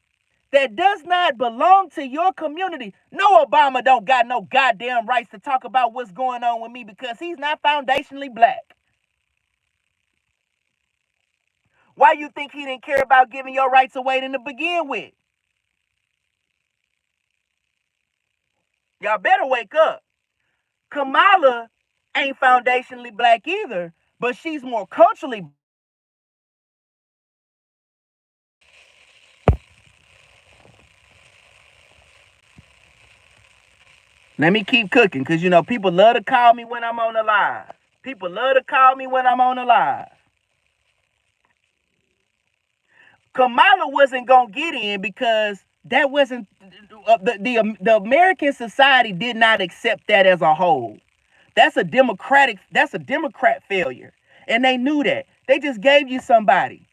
A: that does not belong to your community. No, Obama don't got no goddamn rights to talk about what's going on with me because he's not foundationally black. Why you think he didn't care about giving your rights away to begin with? Y'all better wake up. Kamala ain't foundationally black either, but she's more culturally. Let me keep cooking, because, people love to call me when I'm on the live. People love to call me when I'm on the live. Kamala wasn't going to get in because that wasn't, the American society did not accept that as a whole. That's a Democrat failure. And they knew that. They just gave you somebody.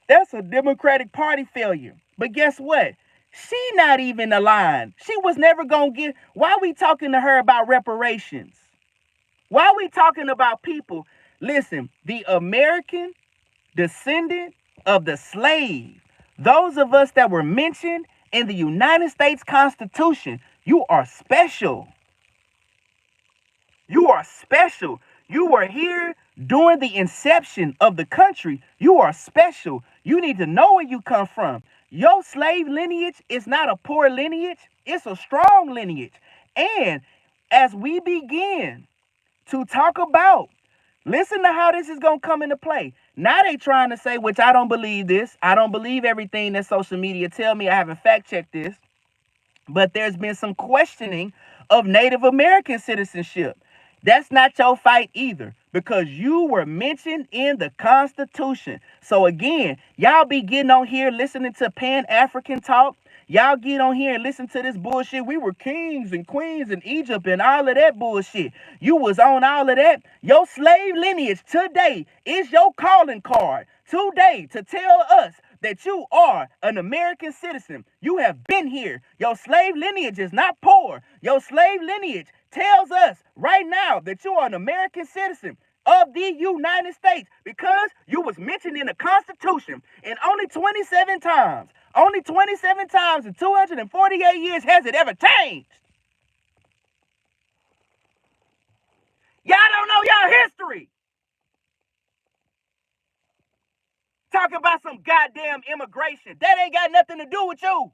A: That's a Democratic Party failure. But guess what? She not even aligned. She was never going to get. Why are we talking to her about reparations? Why are we talking about people? Listen, the American descendant of the slave, those of us that were mentioned in the United States Constitution, you are special. You are special. You were here during the inception of the country. You are special. You need to know where you come from. Your slave lineage is not a poor lineage. It's a strong lineage. And as we begin to talk about, listen to how this is going to come into play. Now they trying to say, which I don't believe this. I don't believe everything that social media tell me. I haven't fact checked this. But there's been some questioning of Native American citizenship. That's not your fight either, because you were mentioned in the Constitution. So again, y'all be getting on here listening to Pan-African talk. Y'all get on here and listen to this bullshit. We were kings and queens in Egypt and all of that bullshit. You was on all of that. Your slave lineage today is your calling card today to tell us that you are an American citizen. You have been here. Your slave lineage is not poor. Your slave lineage tells us right now that you are an American citizen of the United States because you was mentioned in the Constitution, and only 27 times in 248 years has it ever changed. Y'all don't know y'all history. Talking about some goddamn immigration. That ain't got nothing to do with you.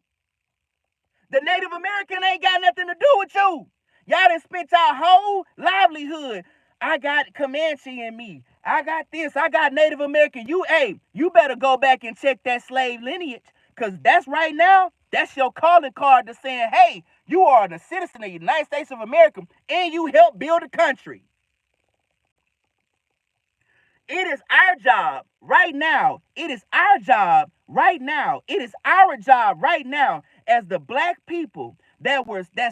A: The Native American ain't got nothing to do with you. Y'all done spent your whole livelihood. I got Comanche in me. I got this. I got Native American. You better go back and check that slave lineage, because that's right now, that's your calling card to saying, hey, you are a citizen of the United States of America and you helped build a country. It is our job right now. It is our job right now. It is our job right now as the black people that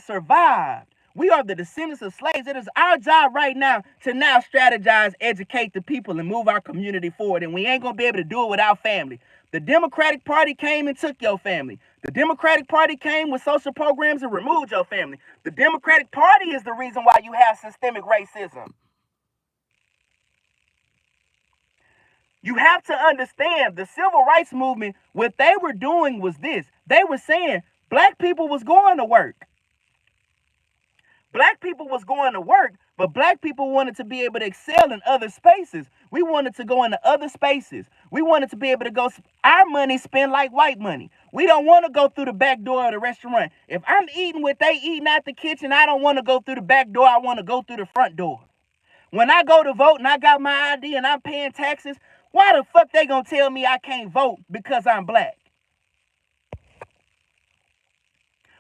A: survived. We are the descendants of slaves. It is our job right now to now strategize, educate the people, and move our community forward. And we ain't going to be able to do it without family. The Democratic Party came and took your family. The Democratic Party came with social programs and removed your family. The Democratic Party is the reason why you have systemic racism. You have to understand the civil rights movement, what they were doing was this. They were saying black people was going to work. Black people was going to work, but black people wanted to be able to excel in other spaces. We wanted to go into other spaces. We wanted to be able to go, our money spent like white money. We don't want to go through the back door of the restaurant. If I'm eating what they eating out the kitchen, I don't want to go through the back door. I want to go through the front door. When I go to vote and I got my ID and I'm paying taxes, why the fuck they gonna tell me I can't vote because I'm black?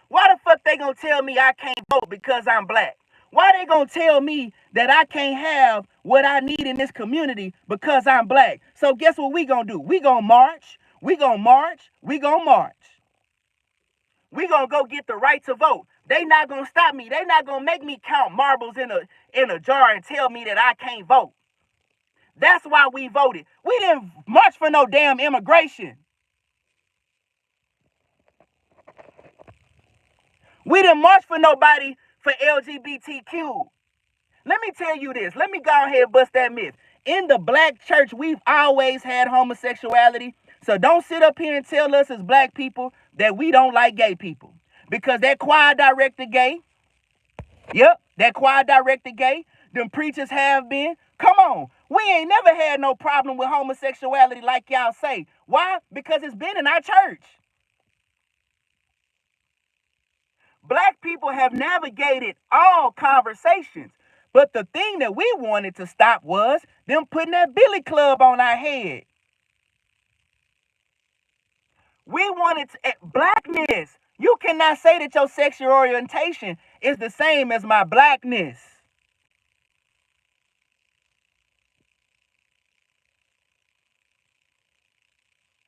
A: Why the fuck they gonna tell me I can't vote because I'm black? Why they gonna tell me that I can't have what I need in this community because I'm black? So guess what we gonna do? We gonna march. We gonna march. We gonna march. We gonna go get the right to vote. They not gonna stop me. They not gonna make me count marbles in a jar and tell me that I can't vote. That's why we voted. We didn't march for no damn immigration. We didn't march for nobody for LGBTQ. Let me tell you this. Let me go ahead and bust that myth. In the black church, we've always had homosexuality. So don't sit up here and tell us as black people that we don't like gay people. Because that choir director gay. Yep, that choir director gay. Them preachers have been. Come on. We ain't never had no problem with homosexuality like y'all say. Why? Because it's been in our church. Black people have navigated all conversations. But the thing that we wanted to stop was them putting that billy club on our head. We wanted blackness. You cannot say that your sexual orientation is the same as my blackness.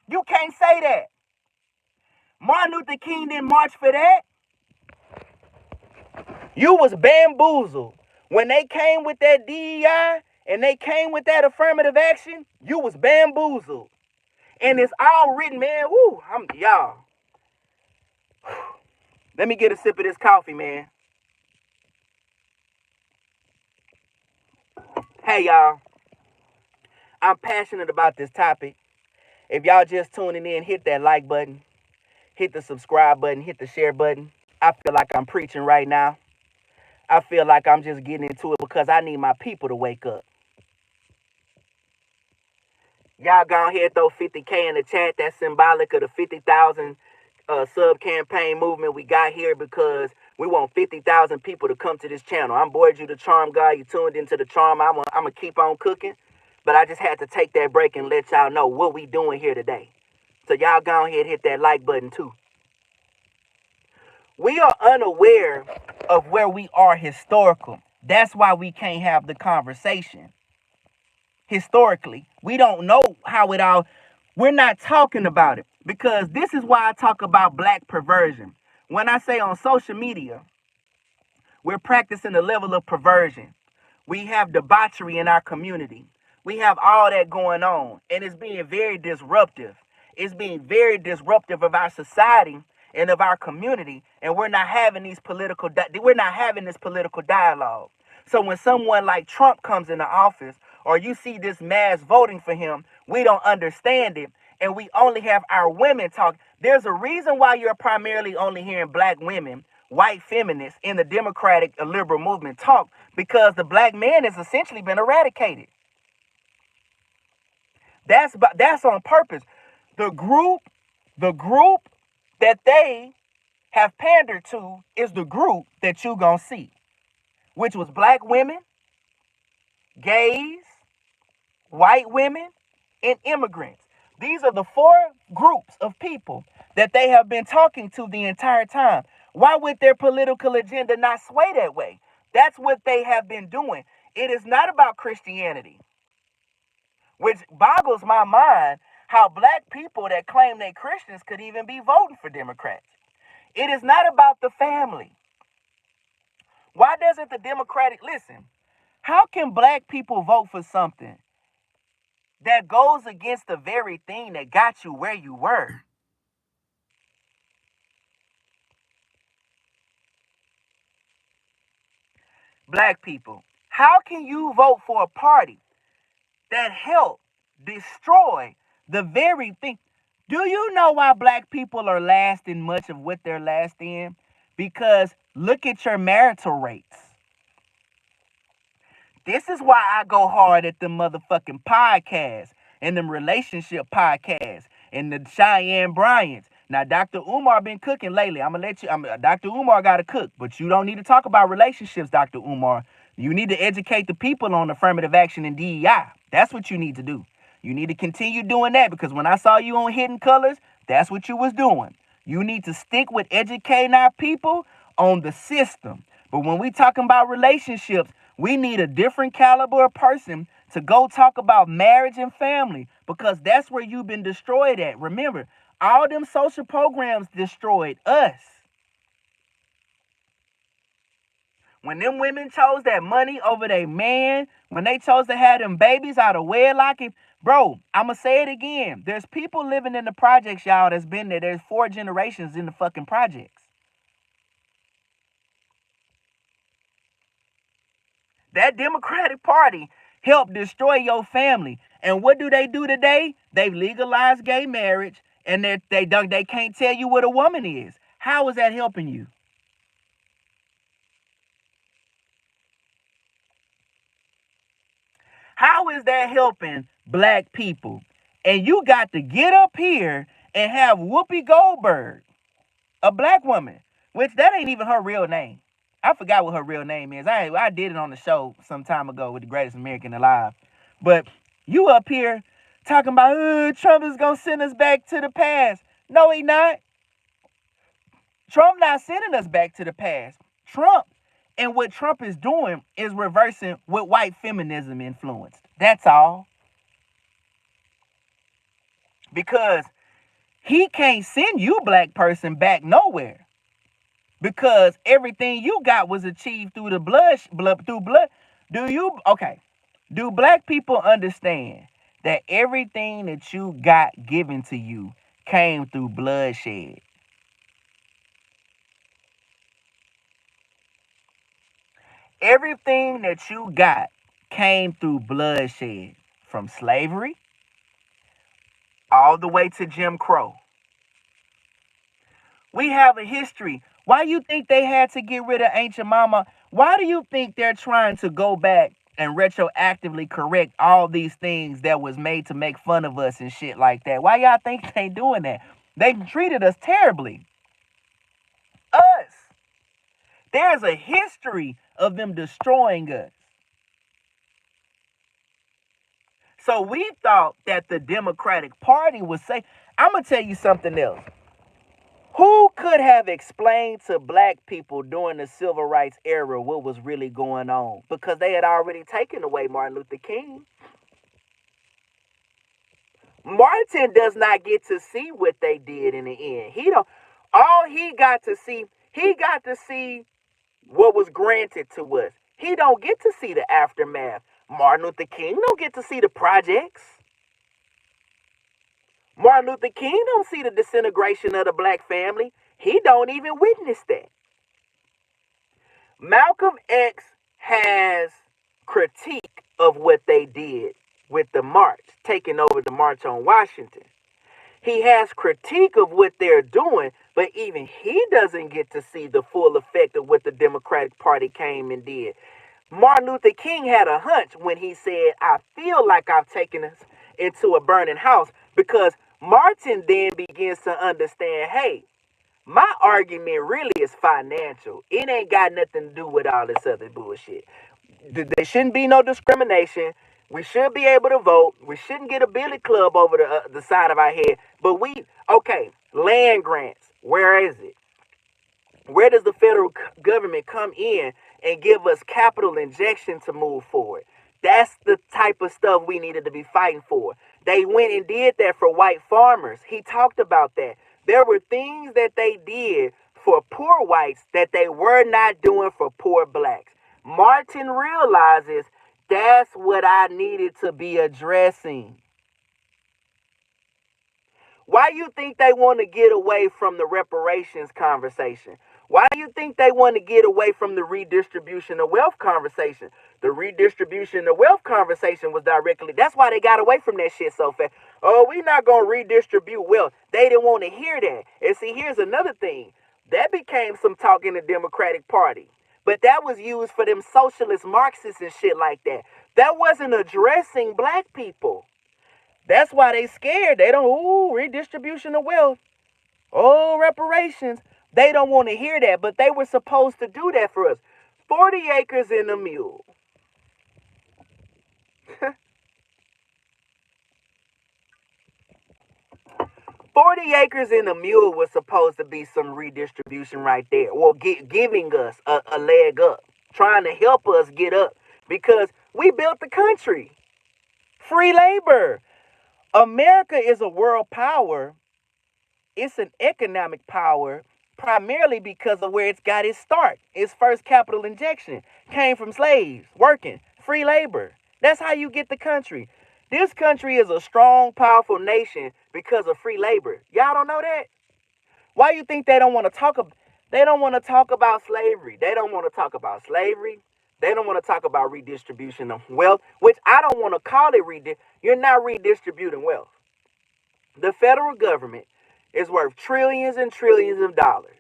A: You can't say that. Martin Luther King didn't march for that. You was bamboozled. When they came with that DEI and they came with that affirmative action, you was bamboozled. And it's all written, man. Woo, y'all. Let me get a sip of this coffee, man. Hey, y'all. I'm passionate about this topic. If y'all just tuning in, hit that like button, hit the subscribe button, hit the share button. I feel like I'm preaching right now. I feel like I'm just getting into it because I need my people to wake up. Y'all go ahead, throw 50K in the chat. That's symbolic of the 50,000 sub-campaign movement we got here because we want 50,000 people to come to this channel. I'm Boy Drew, the Charm God. You tuned into the Charm. I'm going to keep on cooking. But I just had to take that break and let y'all know what we doing here today. So y'all go ahead and hit that like button too. We are unaware of where we are historical. That's why we can't have the conversation. Historically, we don't know how it all, we're not talking about it because this is why I talk about black perversion. When I say on social media, we're practicing a level of perversion. We have debauchery in our community. We have all that going on, and it's being very disruptive. It's being very disruptive of our society and of our community, and we're not having this political dialogue. So when someone like Trump comes into office, or you see this mass voting for him, we don't understand it, and we only have our women talk. There's a reason why you're primarily only hearing black women, white feminists in the democratic liberal movement talk, because the black man has essentially been eradicated. That's on purpose. The group that they have pandered to is the group that you gonna see, which was black women, gays, white women, and immigrants. These are the four groups of people that they have been talking to the entire time. Why would their political agenda not sway that way? That's what they have been doing. It is not about Christianity, which boggles my mind how black people that claim they're Christians could even be voting for Democrats. It is not about the family. Why doesn't the listen, how can black people vote for something that goes against the very thing that got you where you were? Black people, how can you vote for a party that helped destroy the very thing? Do you know why black people are last in much of what they're last in? Because look at your marital rates. This is why I go hard at the motherfucking podcasts and them relationship podcasts and the Cheyenne Bryants. Now, Dr. Umar been cooking lately. I'm going to let you, Dr. Umar got to cook, but you don't need to talk about relationships, Dr. Umar. You need to educate the people on affirmative action and DEI. That's what you need to do. You need to continue doing that because when I saw you on Hidden Colors, that's what you was doing. You need to stick with educating our people on the system. But when we talking about relationships, we need a different caliber of person to go talk about marriage and family because that's where you've been destroyed at. Remember, all them social programs destroyed us. When them women chose that money over their man, when they chose to have them babies out of wedlock, bro, I'm going to say it again. There's people living in the projects, y'all, that's been there. There's 4 generations in the fucking projects. That Democratic Party helped destroy your family. And what do they do today? They've legalized gay marriage, and they can't tell you what a woman is. How is that helping you? How is that helping black people? And you got to get up here and have Whoopi Goldberg, a black woman, which that ain't even her real name. I forgot what her real name is. I did it on the show some time ago with the Greatest American Alive. But you up here talking about Trump is gonna send us back to the past. No, he not. Trump not sending us back to the past. Trump and what Trump is doing is reversing what white feminism influenced. That's all. Because he can't send you, black person, back nowhere. Because everything you got was achieved through the blood. Do black people understand that everything that you got given to you came through bloodshed? Everything that you got came through bloodshed, from slavery all the way to Jim Crow. We have a history. Why you think they had to get rid of Ancient Mama? Why do you think they're trying to go back and retroactively correct all these things that was made to make fun of us and shit like that? Why y'all think they doing that? They treated us terribly. Us. There's a history of them destroying us. So we thought that the Democratic Party would say, I'm going to tell you something else. Who could have explained to black people during the civil rights era what was really going on? Because they had already taken away Martin Luther King. Martin does not get to see what they did in the end. He got to see what was granted to us. He don't get to see the aftermath. Martin Luther King don't get to see the projects. Martin Luther King don't see the disintegration of the black family. He don't even witness that. Malcolm X has critique of what they did with the march, taking over the March on Washington. He has critique of what they're doing, but even he doesn't get to see the full effect of what the Democratic Party came and did. Martin Luther King had a hunch when he said, I feel like I've taken us into a burning house, because Martin then begins to understand, hey, my argument really is financial. It ain't got nothing to do with all this other bullshit. There shouldn't be no discrimination. We should be able to vote. We shouldn't get a billy club over the side of our head. But land grants, where is it? Where does the federal government come in and give us capital injection to move forward? That's the type of stuff we needed to be fighting for. They went and did that for white farmers. He talked about that. There were things that they did for poor whites that they were not doing for poor blacks. Martin realizes that's what I needed to be addressing. Why do you think they want to get away from the reparations conversation? Why do you think they want to get away from the redistribution of wealth conversation? The redistribution of wealth conversation was that's why they got away from that shit so fast. Oh, we not going to redistribute wealth. They didn't want to hear that. And see, here's another thing. That became some talk in the Democratic Party. But that was used for them socialist Marxists and shit like that. That wasn't addressing black people. That's why they scared. They don't, redistribution of wealth. Oh, reparations. They don't want to hear that, but they were supposed to do that for us. 40 acres in a mule. 40 acres in a mule was supposed to be some redistribution right there. Well, giving us a leg up. Trying to help us get up. Because we built the country. Free labor. America is a world power. It's an economic power, primarily because of where it's got its start. Its first capital injection came from slaves working, free labor. That's how you get the country. This country is a strong, powerful nation because of free labor. Y'all don't know that? Why you think they don't want to talk about? They don't want to talk about slavery. They don't want to talk about slavery. They don't want to talk about redistribution of wealth, which I don't want to call it You're not redistributing wealth. The federal government is worth trillions and trillions of dollars.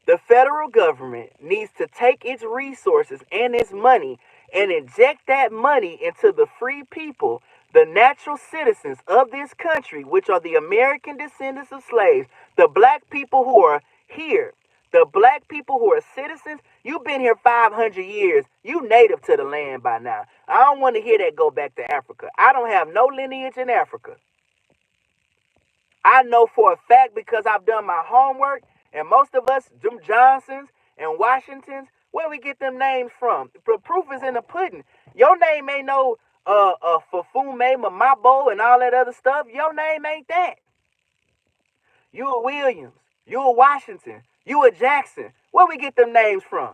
A: The federal government needs to take its resources and its money and inject that money into the free people, the natural citizens of this country, which are the American descendants of slaves, the black people who are here, the black people who are citizens. You've been here 500 years. You native to the land by now. I don't want to hear that go back to Africa. I don't have no lineage in Africa. I know for a fact because I've done my homework, and most of us, them Johnsons and Washingtons, where we get them names from? The proof is in the pudding. Your name ain't no Fafume Mamabo and all that other stuff. Your name ain't that. You a Williams. You a Washington. You a Jackson. Where we get them names from?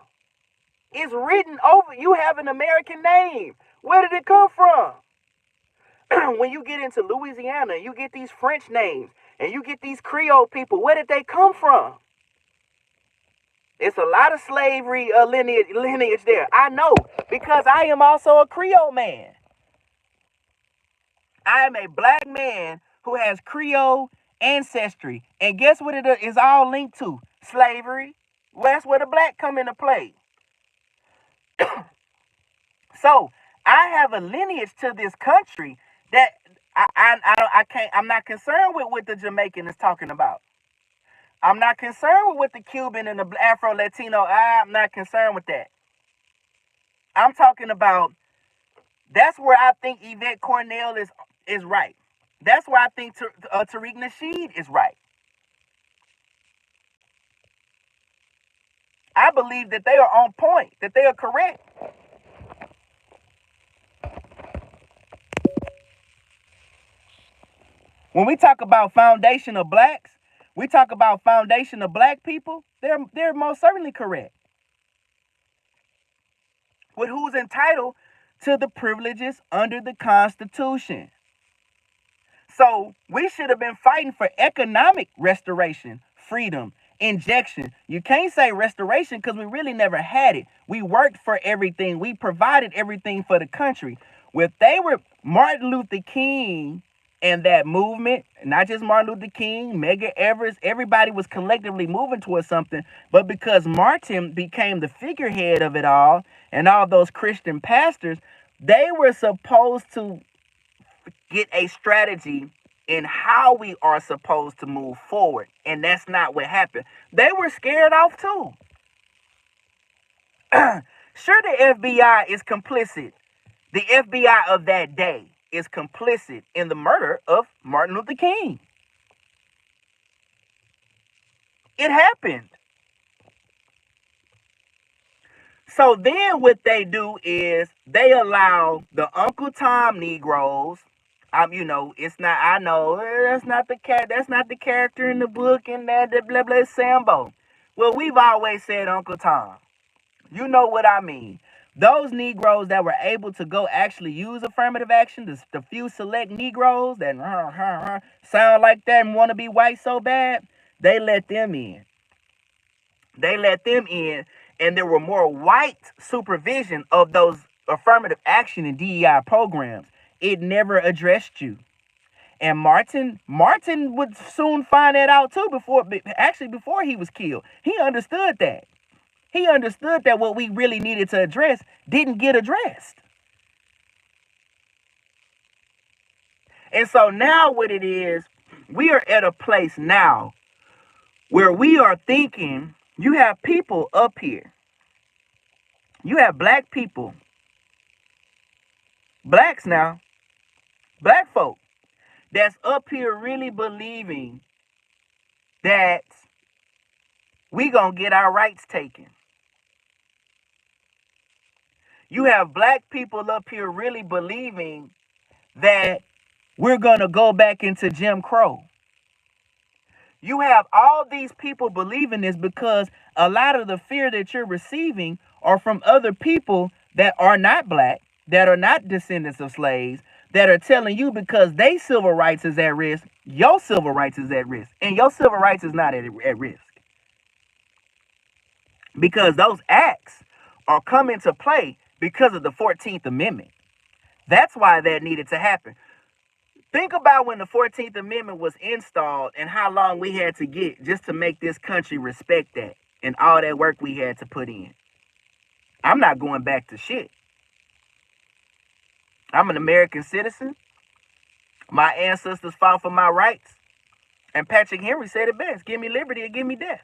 A: It's written over. You have an American name. Where did it come from? When you get into Louisiana, you get these French names, and you get these Creole people. Where did they come from? It's a lot of slavery lineage there. I know, because I am also a Creole man. I am a black man who has Creole ancestry. And guess what it is all linked to? Slavery. Well, that's where the black come into play. So I have a lineage to this country that I'm not concerned with what the Jamaican is talking about. I'm not concerned with what the Cuban and the Afro-Latino, I'm not concerned with that. I'm talking about, that's where I think Yvette Cornell is right. That's where I think Tariq Nasheed is right. I believe that they are on point, that they are correct. When we talk about foundation of blacks, we talk about foundation of black people, they're most certainly correct. With who's entitled to the privileges under the Constitution. So we should have been fighting for economic restoration, freedom, injection. You can't say restoration because we really never had it. We worked for everything. We provided everything for the country. If they were Martin Luther King and that movement, not just Martin Luther King, Medgar Evers, everybody was collectively moving towards something. But because Martin became the figurehead of it all, and all those Christian pastors, they were supposed to get a strategy in how we are supposed to move forward. And that's not what happened. They were scared off too. Sure, the FBI is complicit. The FBI of that day is complicit in the murder of Martin Luther King. It happened. So then what they do is they allow the Uncle Tom Negroes. It's not, I know, that's not the character in the book and that blah blah Sambo. Well, we've always said Uncle Tom. You know what I mean. Those Negroes that were able to go actually use affirmative action, the few select Negroes that sound like that and want to be white so bad, they let them in. They let them in, and there were more white supervision of those affirmative action and DEI programs. It never addressed you. And Martin would soon find that out too before he was killed. He understood that. He understood that what we really needed to address didn't get addressed. And so now what it is, we are at a place now where we are thinking, you have people up here. You have black people. Blacks now. Black folk that's up here really believing that we gonna get our rights taken. You have black people up here really believing that we're gonna go back into Jim Crow. You have all these people believing this because a lot of the fear that you're receiving are from other people that are not black, that are not descendants of slaves, that are telling you because they civil rights is at risk, your civil rights is at risk, and your civil rights is not at risk. Because those acts are coming to play because of the 14th Amendment. That's why that needed to happen. Think about when the 14th Amendment was installed and how long we had to get just to make this country respect that and all that work we had to put in. I'm not going back to shit. I'm an American citizen. My ancestors fought for my rights. And Patrick Henry said it best: give me liberty or give me death.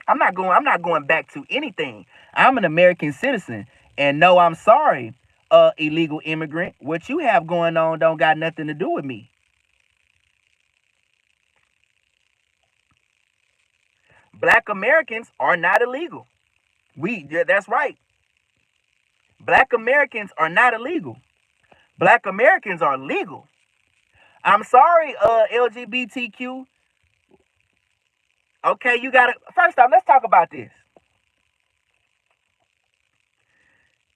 A: I'm not going back to anything. I'm an American citizen. And no, I'm sorry, illegal immigrant. What you have going on don't got nothing to do with me. Black Americans are not illegal. That's right. Black Americans are not illegal. Black Americans are legal. I'm sorry, LGBTQ. Okay, you gotta first off, let's talk about this.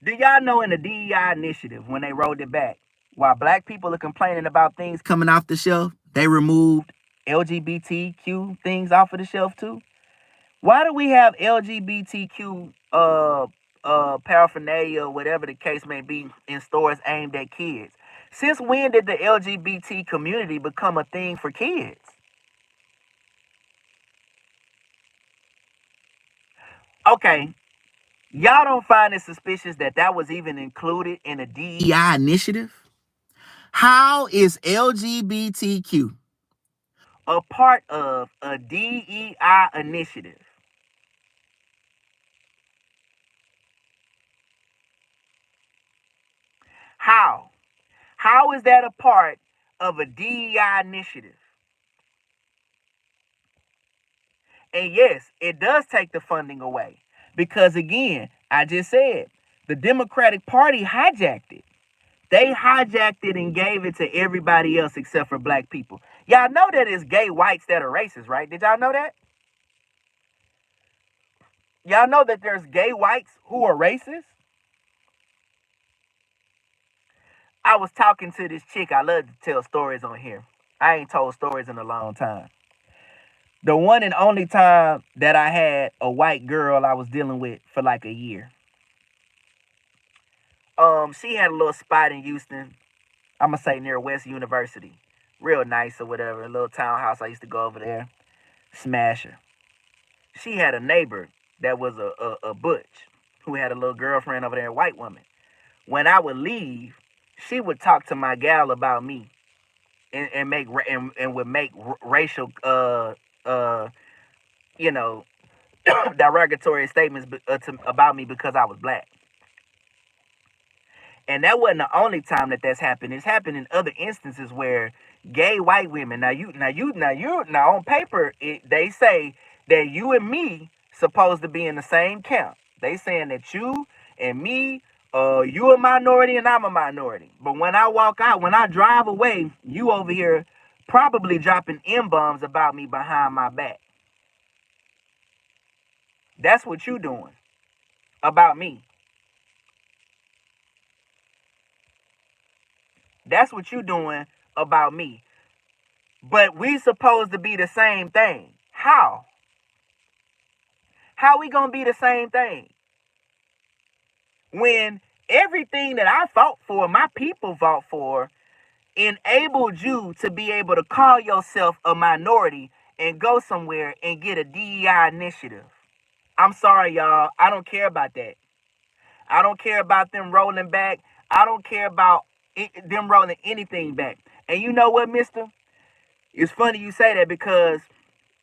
A: Do y'all know in the DEI initiative when they rolled it back, while black people are complaining about things coming off the shelf, they removed LGBTQ things off of the shelf too? Why do we have LGBTQ paraphernalia, whatever the case may be, in stores aimed at kids? Since when did the LGBT community become a thing for kids? Okay, y'all don't find it suspicious that that was even included in a DEI initiative? How is LGBTQ a part of a DEI initiative? How? How is that a part of a DEI initiative? And yes, it does take the funding away. Because again, I just said, the Democratic Party hijacked it. They hijacked it and gave it to everybody else except for black people. Y'all know that it's gay whites that are racist, right? Did y'all know that? Y'all know that there's gay whites who are racist? I was talking to this chick. I love to tell stories on here. I ain't told stories in a long time. The one and only time that I had a white girl I was dealing with for like a year. She had a little spot in Houston. I'ma say near West University. Real nice or whatever. A little townhouse. I used to go over there. Smash her. She had a neighbor that was a butch who had a little girlfriend over there, a white woman. When I would leave, she would talk to my gal about me and make and would make racial uh you know derogatory statements about me because I was black. And that wasn't the only time that that's happened. It's happened in other instances where gay white women. Now on paper they say that you and me supposed to be in the same camp. They saying that you and me, you a minority and I'm a minority. But when I walk out, when I drive away, you over here probably dropping M-bombs about me behind my back. That's what you doing about me. That's what you doing about me. But we supposed to be the same thing. How? How we gonna be the same thing? When everything that I fought for, my people fought for, enabled you to be able to call yourself a minority and go somewhere and get a DEI initiative. I'm sorry, y'all. I don't care about that. I don't care about them rolling back. I don't care about them rolling anything back. And you know what, mister? It's funny you say that because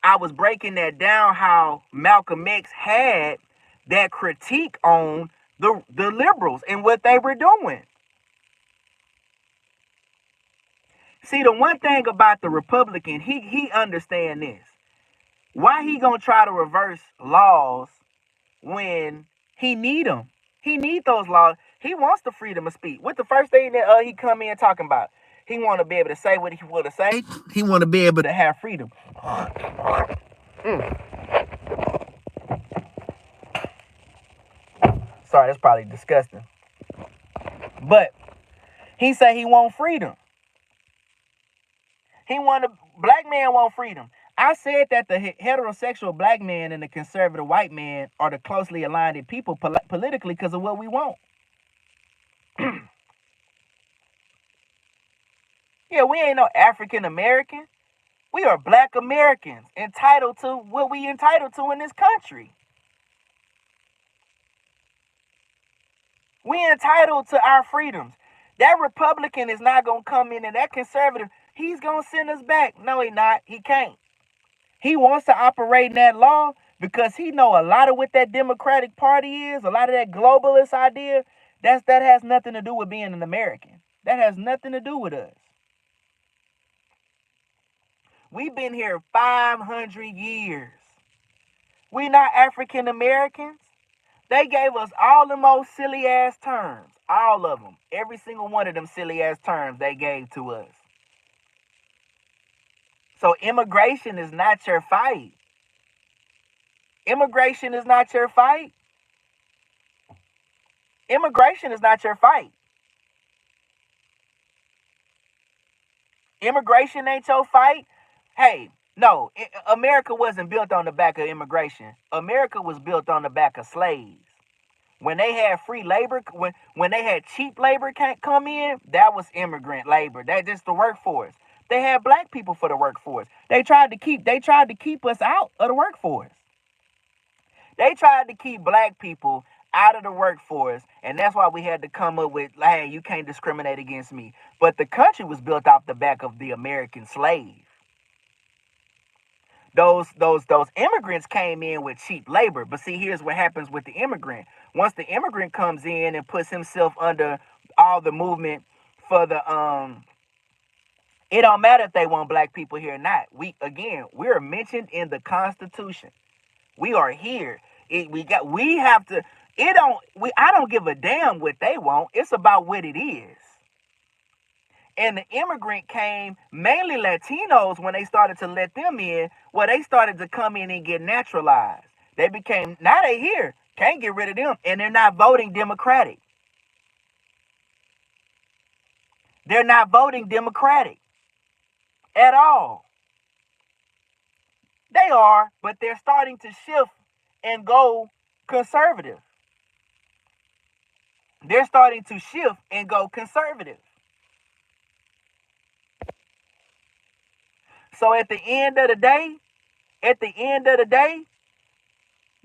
A: I was breaking that down how Malcolm X had that critique on the liberals and what they were doing. See, the one thing about the Republican, he understand this. Why he gonna try to reverse laws when he need them? He need those laws. He wants the freedom of speech. What the first thing that he come in talking about? He want to be able to say what he want to say. He want to be able to have freedom. Sorry, that's probably disgusting. But he said he want freedom. Black man want freedom. I said that the heterosexual black man and the conservative white man are the closely aligned people politically because of what we want. Yeah, we ain't no African American. We are black Americans entitled to what we entitled to in this country. We entitled to our freedoms. That Republican is not going to come in, and that conservative, he's going to send us back. No, he not. He can't. He wants to operate in that law because he know a lot of what that Democratic Party is, a lot of that globalist idea, that has nothing to do with being an American. That has nothing to do with us. We've been here 500 years. We not African Americans. They gave us all the most silly ass terms. All of them. Every single one of them silly ass terms they gave to us. So immigration is not your fight. Immigration is not your fight. Immigration is not your fight. Immigration ain't your fight. Hey, no, America wasn't built on the back of immigration. America was built on the back of slaves. When they had free labor, when they had cheap labor can't come in, that was immigrant labor. That's just the workforce. They had black people for the workforce. They tried to keep us out of the workforce. They tried to keep black people out of the workforce, and that's why we had to come up with, hey, you can't discriminate against me. But the country was built off the back of the American slave. Those immigrants came in with cheap labor. But see, here's what happens with the immigrant. Once the immigrant comes in and puts himself under all the movement for the it don't matter if they want black people here or not. We're mentioned in the Constitution. We are here. I don't give a damn what they want. It's about what it is. And the immigrant came, mainly Latinos, when they started to let them in, well, they started to come in and get naturalized. Now they here. Can't get rid of them. And they're not voting Democratic. They're not voting Democratic at all. They are, but they're starting to shift and go conservative. They're starting to shift and go conservative. So at the end of the day,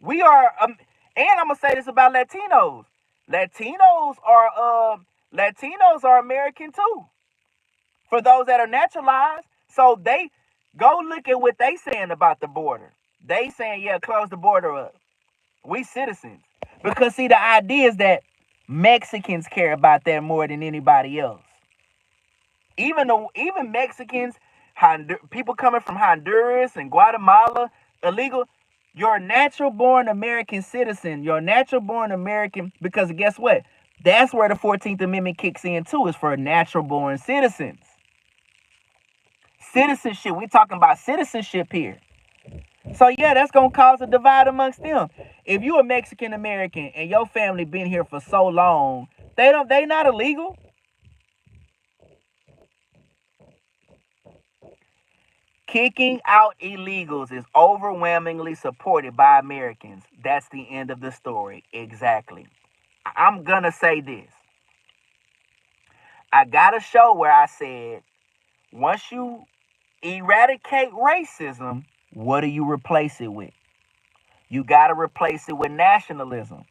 A: we are, and I'm gonna say this about Latinos. Latinos are American too. For those that are naturalized, so they go look at what they saying about the border. They saying, yeah, close the border up. We citizens, because see, the idea is that Mexicans care about that more than anybody else. Even Mexicans. People coming from Honduras and Guatemala, illegal. You're a natural born American citizen. You're a natural born American because guess what? That's where the 14th Amendment kicks in too, is for natural born citizens. Citizenship. We're talking about citizenship here. So yeah, that's going to cause a divide amongst them. If you're a Mexican American and your family been here for so long, they not illegal. Kicking out illegals is overwhelmingly supported by Americans. That's the end of the story. Exactly. I'm going to say this. I got a show where I said, once you eradicate racism, what do you replace it with? You got to replace it with nationalism.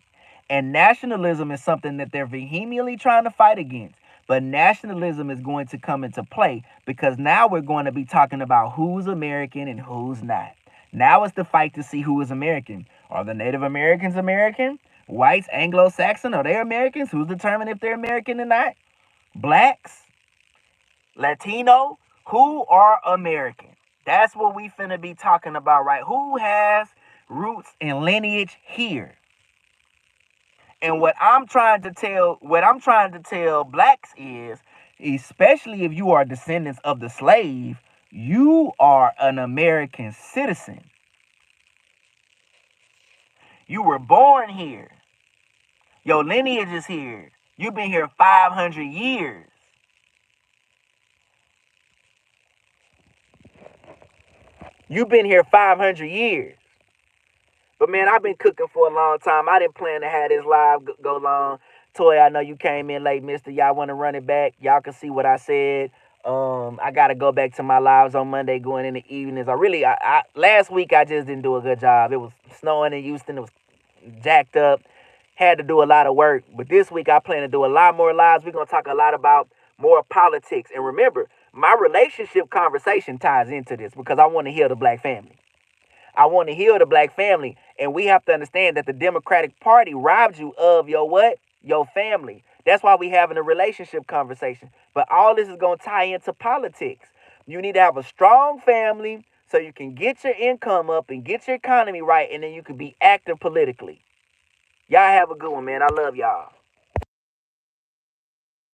A: And nationalism is something that they're vehemently trying to fight against. But nationalism is going to come into play because now we're going to be talking about who's American and who's not. Now it's the fight to see who is American. Are the Native Americans American? Whites, Anglo-Saxon, are they Americans? Who's determined if they're American or not? Blacks? Latino? Who are American? That's what we finna be talking about, right? Who has roots and lineage here? And what I'm trying to tell blacks is, especially if you are descendants of the slave, you are an American citizen. You were born here. Your lineage is here. You've been here 500 years. You've been here 500 years. But man, I've been cooking for a long time. I didn't plan to have this live go long. Toy, I know you came in late, mister. Y'all want to run it back? Y'all can see what I said. I got to go back to my lives on Monday going in the evenings. Last week I just didn't do a good job. It was snowing in Houston. It was jacked up. Had to do a lot of work. But this week I plan to do a lot more lives. We're going to talk a lot about more politics. And remember, my relationship conversation ties into this because I want to heal the black family. I want to heal the black family. And we have to understand that the Democratic Party robbed you of your what? Your family. That's why we having a relationship conversation. But all this is going to tie into politics. You need to have a strong family so you can get your income up and get your economy right, and then you can be active politically. Y'all have a good one, man. I love y'all.